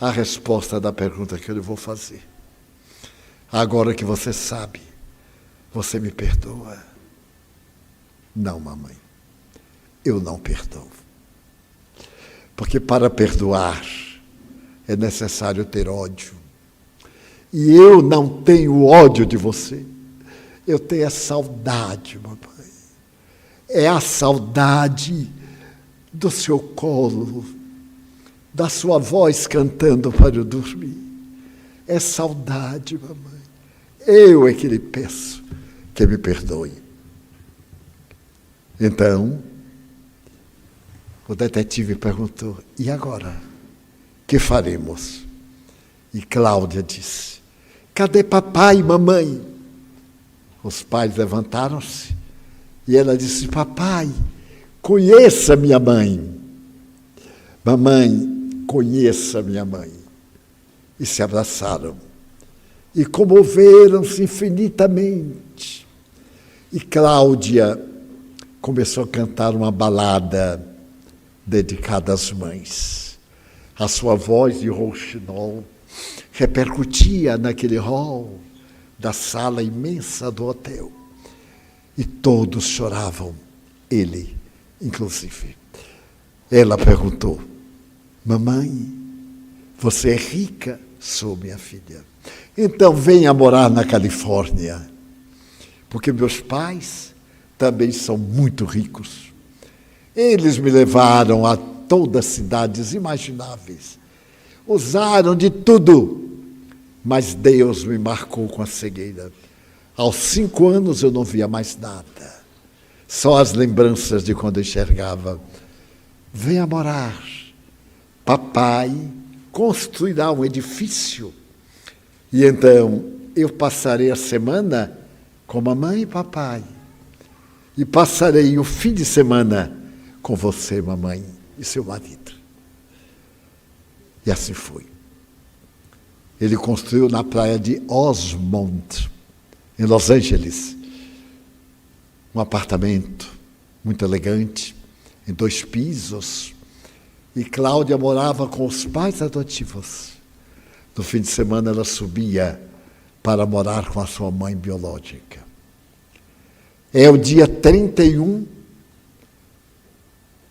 S1: a resposta da pergunta que eu lhe vou fazer. Agora que você sabe, você me perdoa? Não, mamãe, eu não perdoo. Porque para perdoar é necessário ter ódio. E eu não tenho ódio de você. Eu tenho a saudade, mamãe. É a saudade do seu colo, da sua voz cantando para eu dormir. É saudade, mamãe. Eu é que lhe peço que me perdoe. Então, o detetive perguntou, e agora? Que faremos? E Cláudia disse, cadê papai e mamãe? Os pais levantaram-se e ela disse, papai, conheça minha mãe. Mamãe, conheça minha mãe. E se abraçaram. E comoveram-se infinitamente. E Cláudia começou a cantar uma balada dedicada às mães. A sua voz de rouxinol repercutia naquele hall da sala imensa do hotel. E todos choravam, ele inclusive. Ela perguntou, mamãe, você é rica? Sou, minha filha. Então venha morar na Califórnia, porque meus pais também são muito ricos. Eles me levaram a todas as cidades imagináveis. Usaram de tudo, mas Deus me marcou com a cegueira. Aos 5 anos eu não via mais nada, só as lembranças de quando enxergava. Venha morar. Papai construirá um edifício e então eu passarei a semana com mamãe e papai e passarei o fim de semana com você, mamãe, e seu marido. E assim foi. Ele construiu na praia de Osmond, em Los Angeles, um apartamento muito elegante, em 2 pisos, e Cláudia morava com os pais adotivos. No fim de semana ela subia para morar com a sua mãe biológica. É o dia 31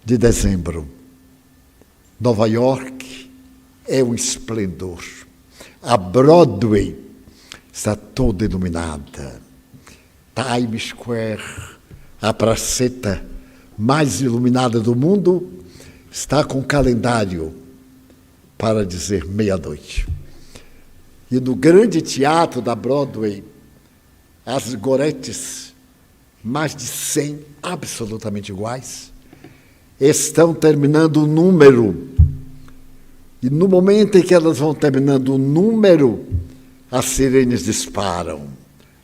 S1: de dezembro. Nova York é um esplendor. A Broadway está toda iluminada. Times Square, a praceta mais iluminada do mundo, está com calendário para dizer meia-noite. E no grande teatro da Broadway, as goretes, mais de 100 absolutamente iguais, estão terminando o número. E no momento em que elas vão terminando o número, as sirenes disparam.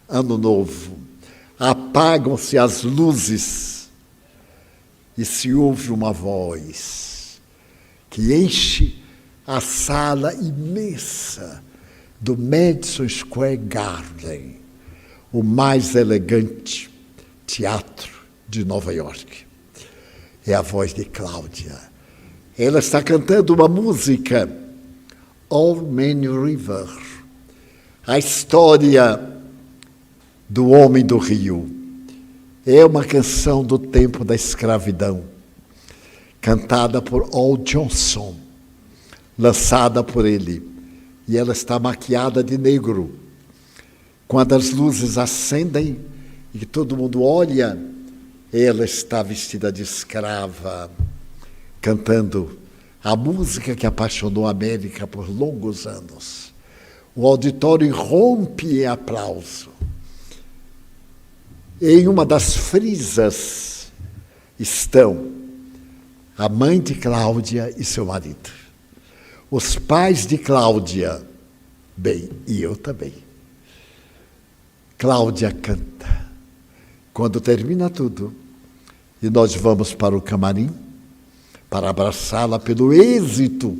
S1: Ano novo. Apagam-se as luzes e se ouve uma voz que enche a sala imensa do Madison Square Garden, o mais elegante teatro de Nova York. É a voz de Cláudia. Ela está cantando uma música, Old Man River, a história do homem do rio. É uma canção do tempo da escravidão, cantada por Al Johnson, lançada por ele. E ela está maquiada de negro. Quando as luzes acendem e todo mundo olha, ela está vestida de escrava, cantando a música que apaixonou a América por longos anos. O auditório rompe em aplauso. Em uma das frisas estão a mãe de Cláudia e seu marido. Os pais de Cláudia, bem, e eu também. Cláudia canta. Quando termina tudo, e nós vamos para o camarim, para abraçá-la pelo êxito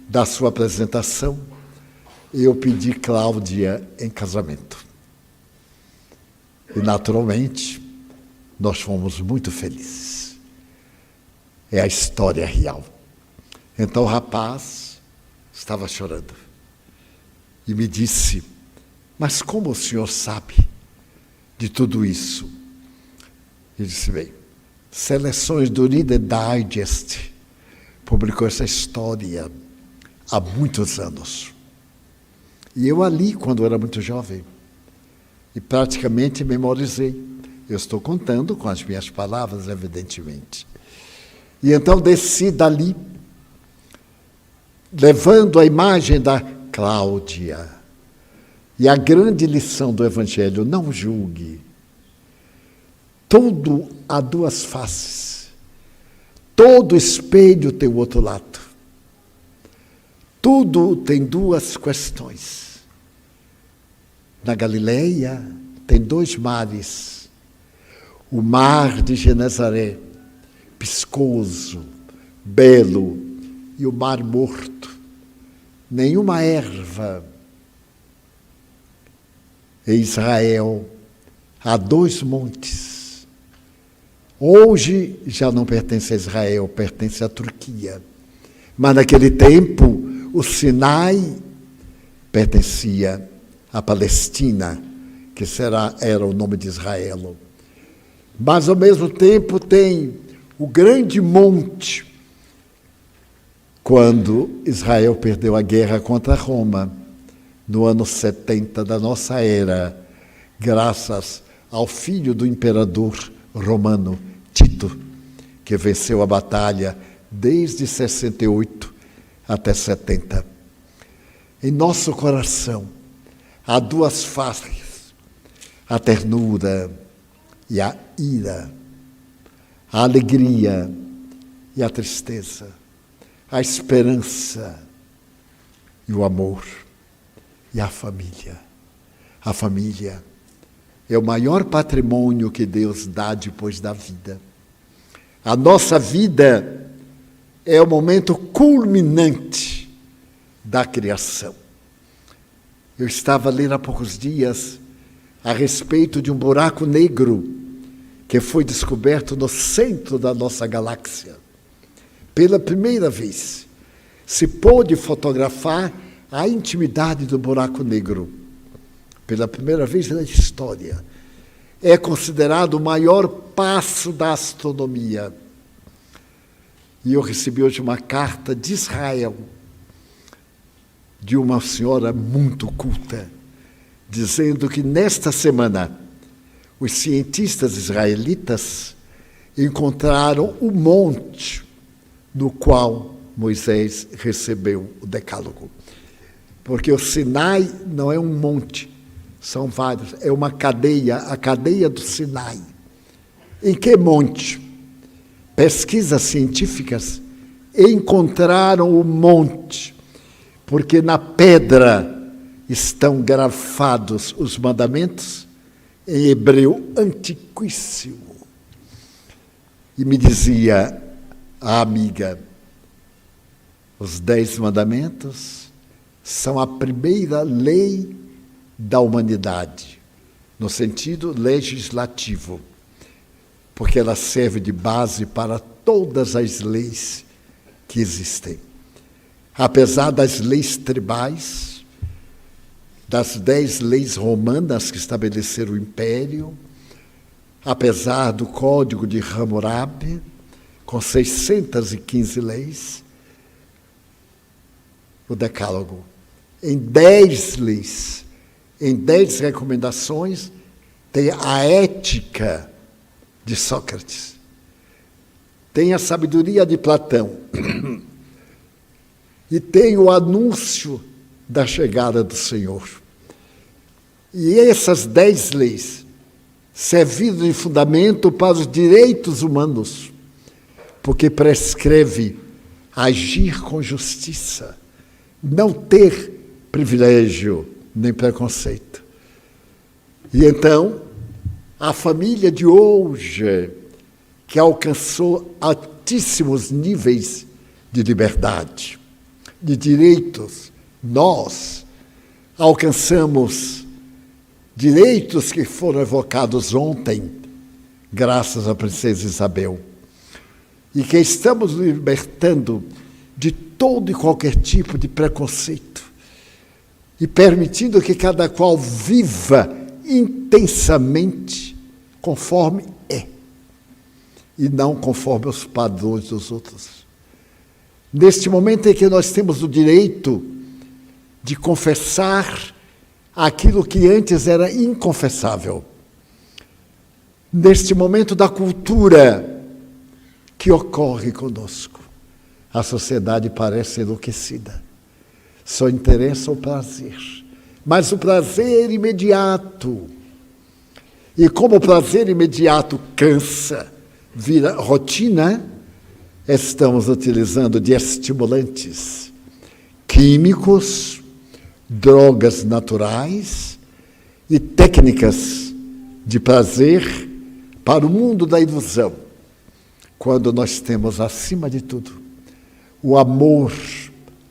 S1: da sua apresentação, eu pedi Cláudia em casamento. E, naturalmente, nós fomos muito felizes. É a história real. Então o rapaz estava chorando e me disse: mas como o senhor sabe de tudo isso? Eu disse: bem, Seleções do Reader Digest publicou essa história há muitos anos. E eu a li quando era muito jovem e praticamente memorizei. Eu estou contando com as minhas palavras, evidentemente. E então desci dali, levando a imagem da Cláudia. E a grande lição do Evangelho: não julgue. Tudo há duas faces. Todo espelho tem o outro lado. Tudo tem duas questões. Na Galileia tem dois mares. O mar de Genezaré, piscoso, belo, e o mar morto. Nenhuma erva. Em Israel há dois montes. Hoje já não pertence a Israel, pertence à Turquia. Mas naquele tempo, o Sinai pertencia à Palestina, que era o nome de Israel. Mas, ao mesmo tempo, tem o grande monte, quando Israel perdeu a guerra contra Roma, no ano 70 da nossa era, graças ao filho do imperador romano, Tito, que venceu a batalha desde 68 até 70. Em nosso coração há duas faces: a ternura e a ira, a alegria e a tristeza, a esperança e o amor, e a família. A família é o maior patrimônio que Deus dá depois da vida. A nossa vida é o momento culminante da criação. Eu estava lendo há poucos dias a respeito de um buraco negro que foi descoberto no centro da nossa galáxia. Pela primeira vez, se pôde fotografar a intimidade do buraco negro. Pela primeira vez na história. É considerado o maior passo da astronomia. E eu recebi hoje uma carta de Israel, de uma senhora muito culta, dizendo que nesta semana os cientistas israelitas encontraram o monte no qual Moisés recebeu o Decálogo. Porque o Sinai não é um monte, são vários, é uma cadeia, a cadeia do Sinai. Em que monte? Pesquisas científicas encontraram o monte, porque na pedra estão gravados os mandamentos em hebreu antiquíssimo. E me dizia a amiga: os 10 mandamentos são a primeira lei da humanidade, no sentido legislativo, porque ela serve de base para todas as leis que existem. Apesar das leis tribais, das 10 leis romanas que estabeleceram o império, apesar do Código de Hammurabi, com 615 leis, o Decálogo, em 10 leis, em 10 recomendações, tem a ética de Sócrates, tem a sabedoria de Platão e tem o anúncio da chegada do Senhor. E essas 10 leis serviram de fundamento para os direitos humanos, porque prescreve agir com justiça, não ter privilégio nem preconceito. E então, a família de hoje, que alcançou a altíssimos níveis de liberdade, de direitos. Nós alcançamos direitos que foram evocados ontem, graças à princesa Isabel, e que estamos libertando de todo e qualquer tipo de preconceito e permitindo que cada qual viva intensamente conforme é e não conforme os padrões dos outros. Neste momento em que nós temos o direito de confessar aquilo que antes era inconfessável, neste momento da cultura que ocorre conosco, a sociedade parece enlouquecida. Só interessa o prazer, mas o prazer imediato. E como o prazer imediato cansa, vira rotina, estamos utilizando de estimulantes químicos, drogas naturais e técnicas de prazer para o mundo da ilusão, quando nós temos, acima de tudo, o amor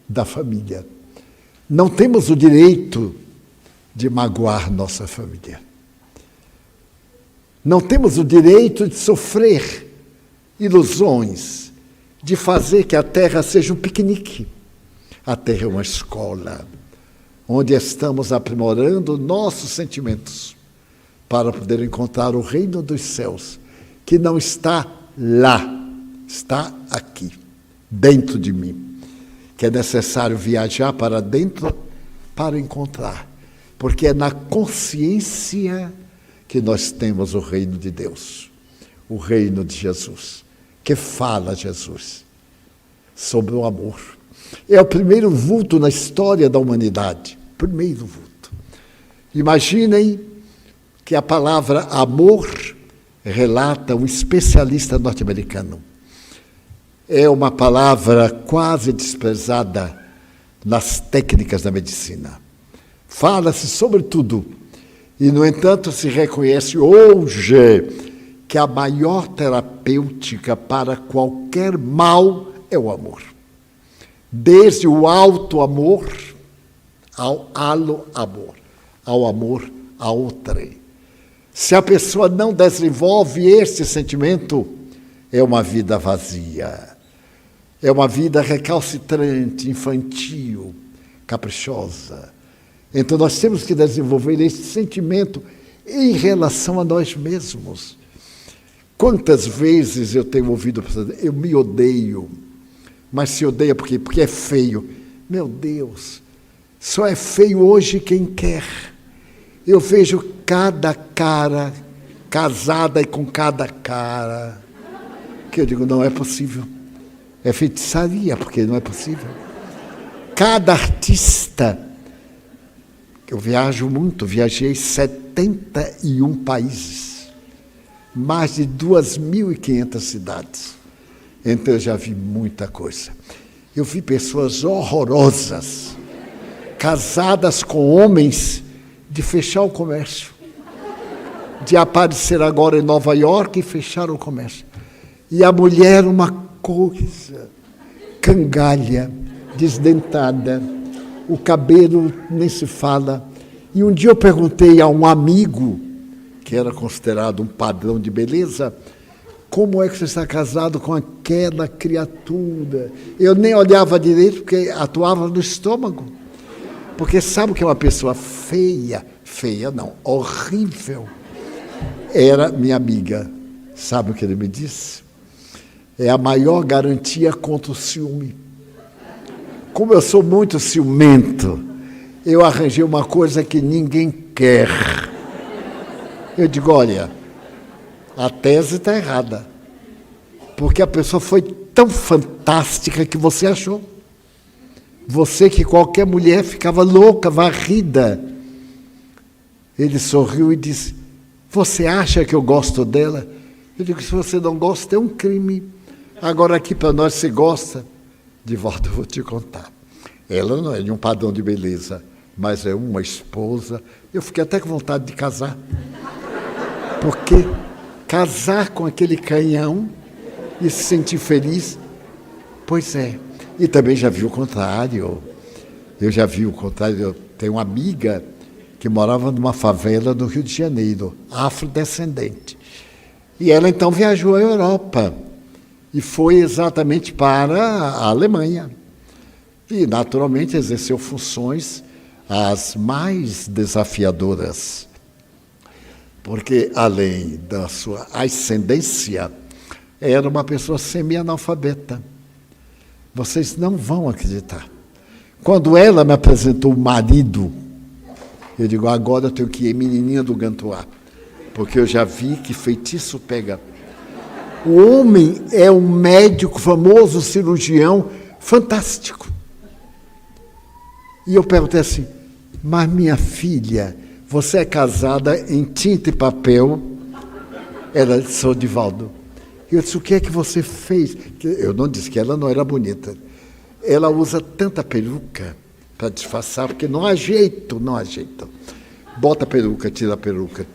S1: da família. Não temos o direito de magoar nossa família. Não temos o direito de sofrer ilusões, de fazer que a terra seja um piquenique. A terra é uma escola, onde estamos aprimorando nossos sentimentos para poder encontrar o reino dos céus, que não está lá, está aqui, dentro de mim, que é necessário viajar para dentro para encontrar, porque é na consciência que nós temos o reino de Deus, o reino de Jesus, que fala Jesus sobre o amor. É o primeiro vulto na história da humanidade, primeiro vulto. Imaginem que a palavra amor relata um especialista norte-americano. É uma palavra quase desprezada nas técnicas da medicina. Fala-se sobre tudo, e, no entanto, se reconhece hoje que a maior terapêutica para qualquer mal é o amor. Desde o alto amor ao alo amor, ao amor a outrem. Se a pessoa não desenvolve este sentimento, é uma vida vazia, é uma vida recalcitrante, infantil, caprichosa. Então nós temos que desenvolver esse sentimento em relação a nós mesmos. Quantas vezes eu tenho ouvido, eu me odeio, mas se odeia por quê? Porque é feio. Meu Deus, só é feio hoje quem quer. Eu vejo cada cara casada e com cada cara, que eu digo, não é possível. É feitiçaria, porque não é possível. Cada artista, eu viajo muito, viajei 71 países, mais de 2.500 cidades. Então eu já vi muita coisa. Eu vi pessoas horrorosas, casadas com homens de fechar o comércio, de aparecer agora em Nova York e fechar o comércio. E a mulher uma coisa, cangalha, desdentada, o cabelo nem se fala. E um dia eu perguntei a um amigo, que era considerado um padrão de beleza, como é que você está casado com aquela criatura? Eu nem olhava direito, porque atuava no estômago. Porque sabe o que é uma pessoa feia? Feia não, horrível. Era minha amiga. Sabe o que ele me disse? É a maior garantia contra o ciúme. Como eu sou muito ciumento, eu arranjei uma coisa que ninguém quer. Eu digo, olha, a tese está errada, porque a pessoa foi tão fantástica que você achou. Você que qualquer mulher ficava louca, varrida. Ele sorriu e disse, você acha que eu gosto dela? Eu digo, se você não gosta, é um crime. Agora aqui para nós, se gosta. De volta eu vou te contar. Ela não é de um padrão de beleza, mas é uma esposa. Eu fiquei até com vontade de casar. Porque casar com aquele canhão, e se sentir feliz. Pois é. E também já vi o contrário. Eu já vi o contrário. Eu tenho uma amiga que morava numa favela do Rio de Janeiro, afrodescendente. E ela então viajou à Europa e foi exatamente para a Alemanha. E, naturalmente, exerceu funções as mais desafiadoras. Porque, além da sua ascendência, era uma pessoa semi-analfabeta. Vocês não vão acreditar. Quando ela me apresentou o marido, eu digo, agora eu tenho que ir, menininha do Gantuá, porque eu já vi que feitiço pega. O homem é um médico famoso, cirurgião, fantástico. E eu perguntei assim, mas minha filha, você é casada em tinta e papel? Ela disse, sou Divaldo. Eu disse, o que é que você fez? Eu não disse que ela não era bonita. Ela usa tanta peruca para disfarçar, porque não há jeito, não há jeito. Bota a peruca, tira a peruca.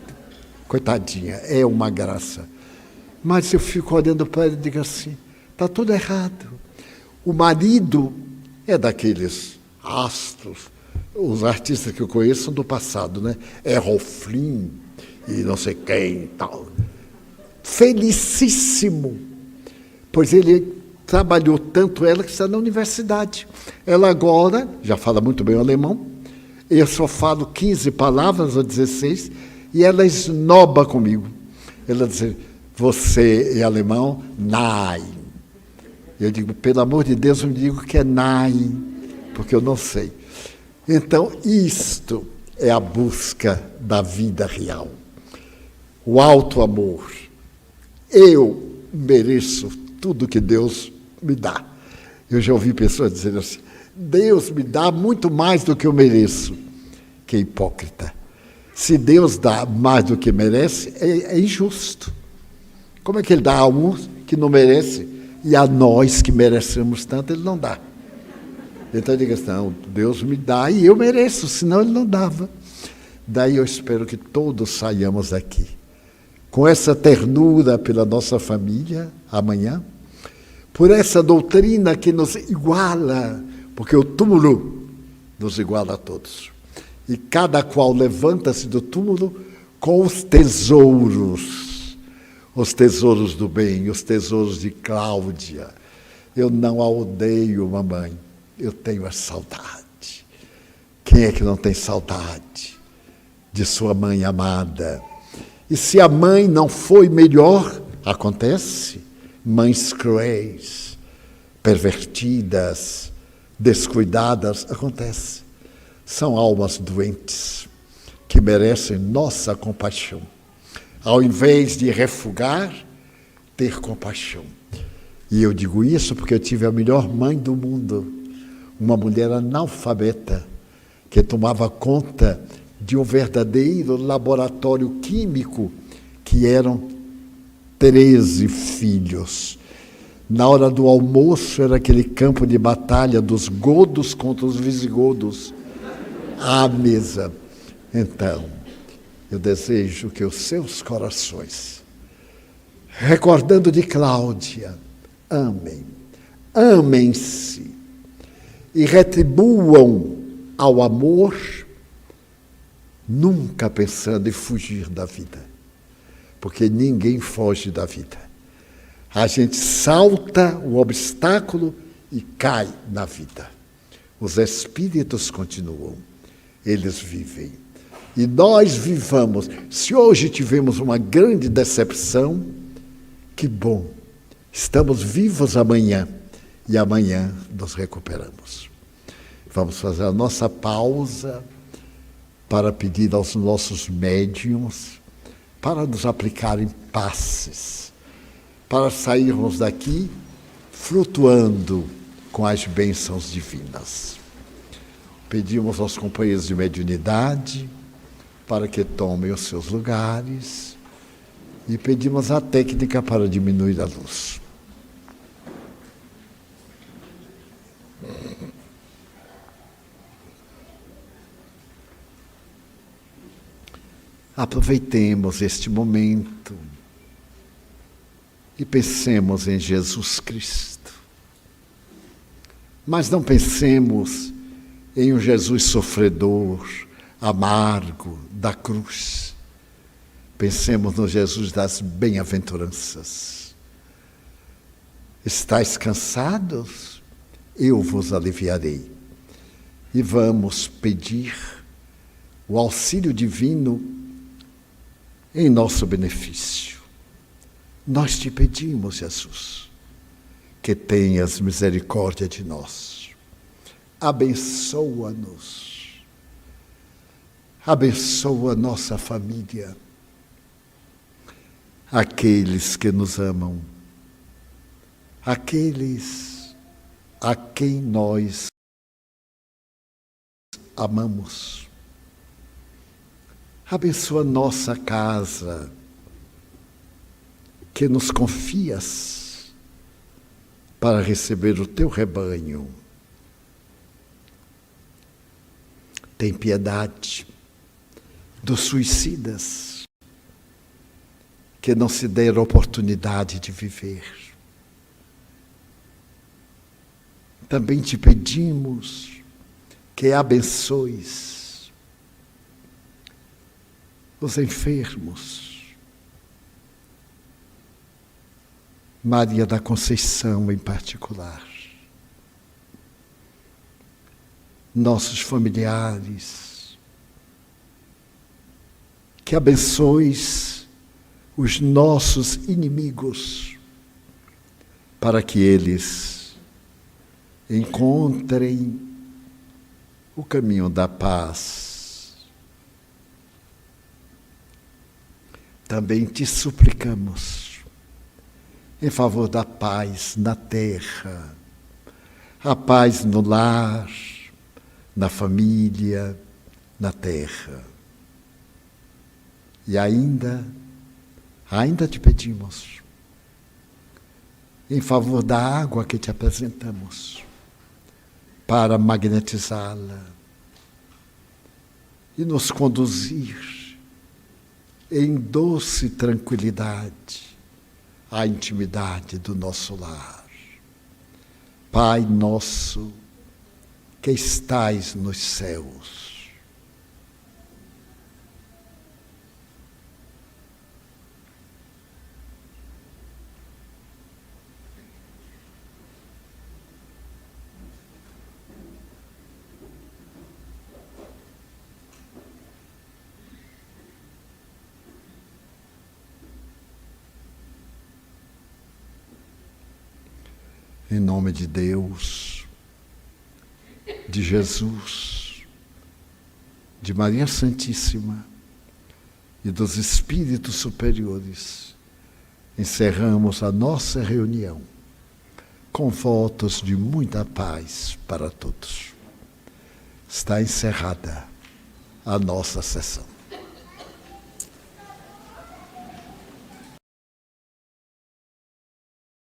S1: Coitadinha, é uma graça. Mas eu fico olhando para ela e digo assim, está tudo errado. O marido é daqueles astros, os artistas que eu conheço são do passado, né? Errol Flynn e não sei quem e tal. Felicíssimo, pois ele trabalhou tanto ela que está na universidade. Ela agora já fala muito bem o alemão, eu só falo 15 palavras ou 16, e ela esnoba comigo. Ela diz, você é alemão? Nein. Eu digo, pelo amor de Deus, eu me digo que é nein, porque eu não sei. Então, isto é a busca da vida real. O alto amor. Eu mereço tudo que Deus me dá. Eu já ouvi pessoas dizendo assim, Deus me dá muito mais do que eu mereço. Que hipócrita. Se Deus dá mais do que merece, é injusto. Como é que Ele dá a uns que não merece e a nós que merecemos tanto, Ele não dá? Então ele diz, não, Deus me dá e eu mereço, senão Ele não dava. Daí eu espero que todos saiamos daqui com essa ternura pela nossa família, amanhã, por essa doutrina que nos iguala, porque o túmulo nos iguala a todos. E cada qual levanta-se do túmulo com os tesouros do bem, os tesouros de Cláudia. Eu não a odeio, mamãe, eu tenho a saudade. Quem é que não tem saudade de sua mãe amada? E se a mãe não foi melhor, acontece, mães cruéis, pervertidas, descuidadas, acontece. São almas doentes que merecem nossa compaixão. Ao invés de refugar, ter compaixão. E eu digo isso porque eu tive a melhor mãe do mundo, uma mulher analfabeta, que tomava conta de um verdadeiro laboratório químico, que eram 13 filhos. Na hora do almoço era aquele campo de batalha dos godos contra os visigodos, à mesa. Então, eu desejo que os seus corações, recordando de Cláudia, amem-se e retribuam ao amor, nunca pensando em fugir da vida, porque ninguém foge da vida. A gente salta o obstáculo e cai na vida. Os espíritos continuam, eles vivem. E nós vivamos. Se hoje tivemos uma grande decepção, que bom, estamos vivos amanhã, e amanhã nos recuperamos. Vamos fazer a nossa pausa para pedir aos nossos médiuns para nos aplicarem passes, para sairmos daqui flutuando com as bênçãos divinas. Pedimos aos companheiros de mediunidade para que tomem os seus lugares e pedimos a técnica para diminuir a luz. Aproveitemos este momento e pensemos em Jesus Cristo. Mas não pensemos em um Jesus sofredor, amargo, da cruz. Pensemos no Jesus das bem-aventuranças. Estais cansados? Eu vos aliviarei. E vamos pedir o auxílio divino em nosso benefício. Nós te pedimos, Jesus, que tenhas misericórdia de nós. Abençoa-nos. Abençoa nossa família. Aqueles que nos amam. Aqueles a quem nós amamos. Abençoa nossa casa, que nos confias para receber o teu rebanho. Tem piedade dos suicidas, que não se deram a oportunidade de viver. Também te pedimos que abençoes os enfermos, Maria da Conceição em particular, nossos familiares, que abençoes os nossos inimigos, para que eles encontrem o caminho da paz. Também te suplicamos em favor da paz na terra, a paz no lar, na família, na terra. E ainda te pedimos em favor da água que te apresentamos, para magnetizá-la e nos conduzir em doce tranquilidade à intimidade do nosso lar. Pai nosso, que estais nos céus, em nome de Deus, de Jesus, de Maria Santíssima e dos Espíritos superiores, encerramos a nossa reunião com votos de muita paz para todos. Está encerrada a nossa sessão.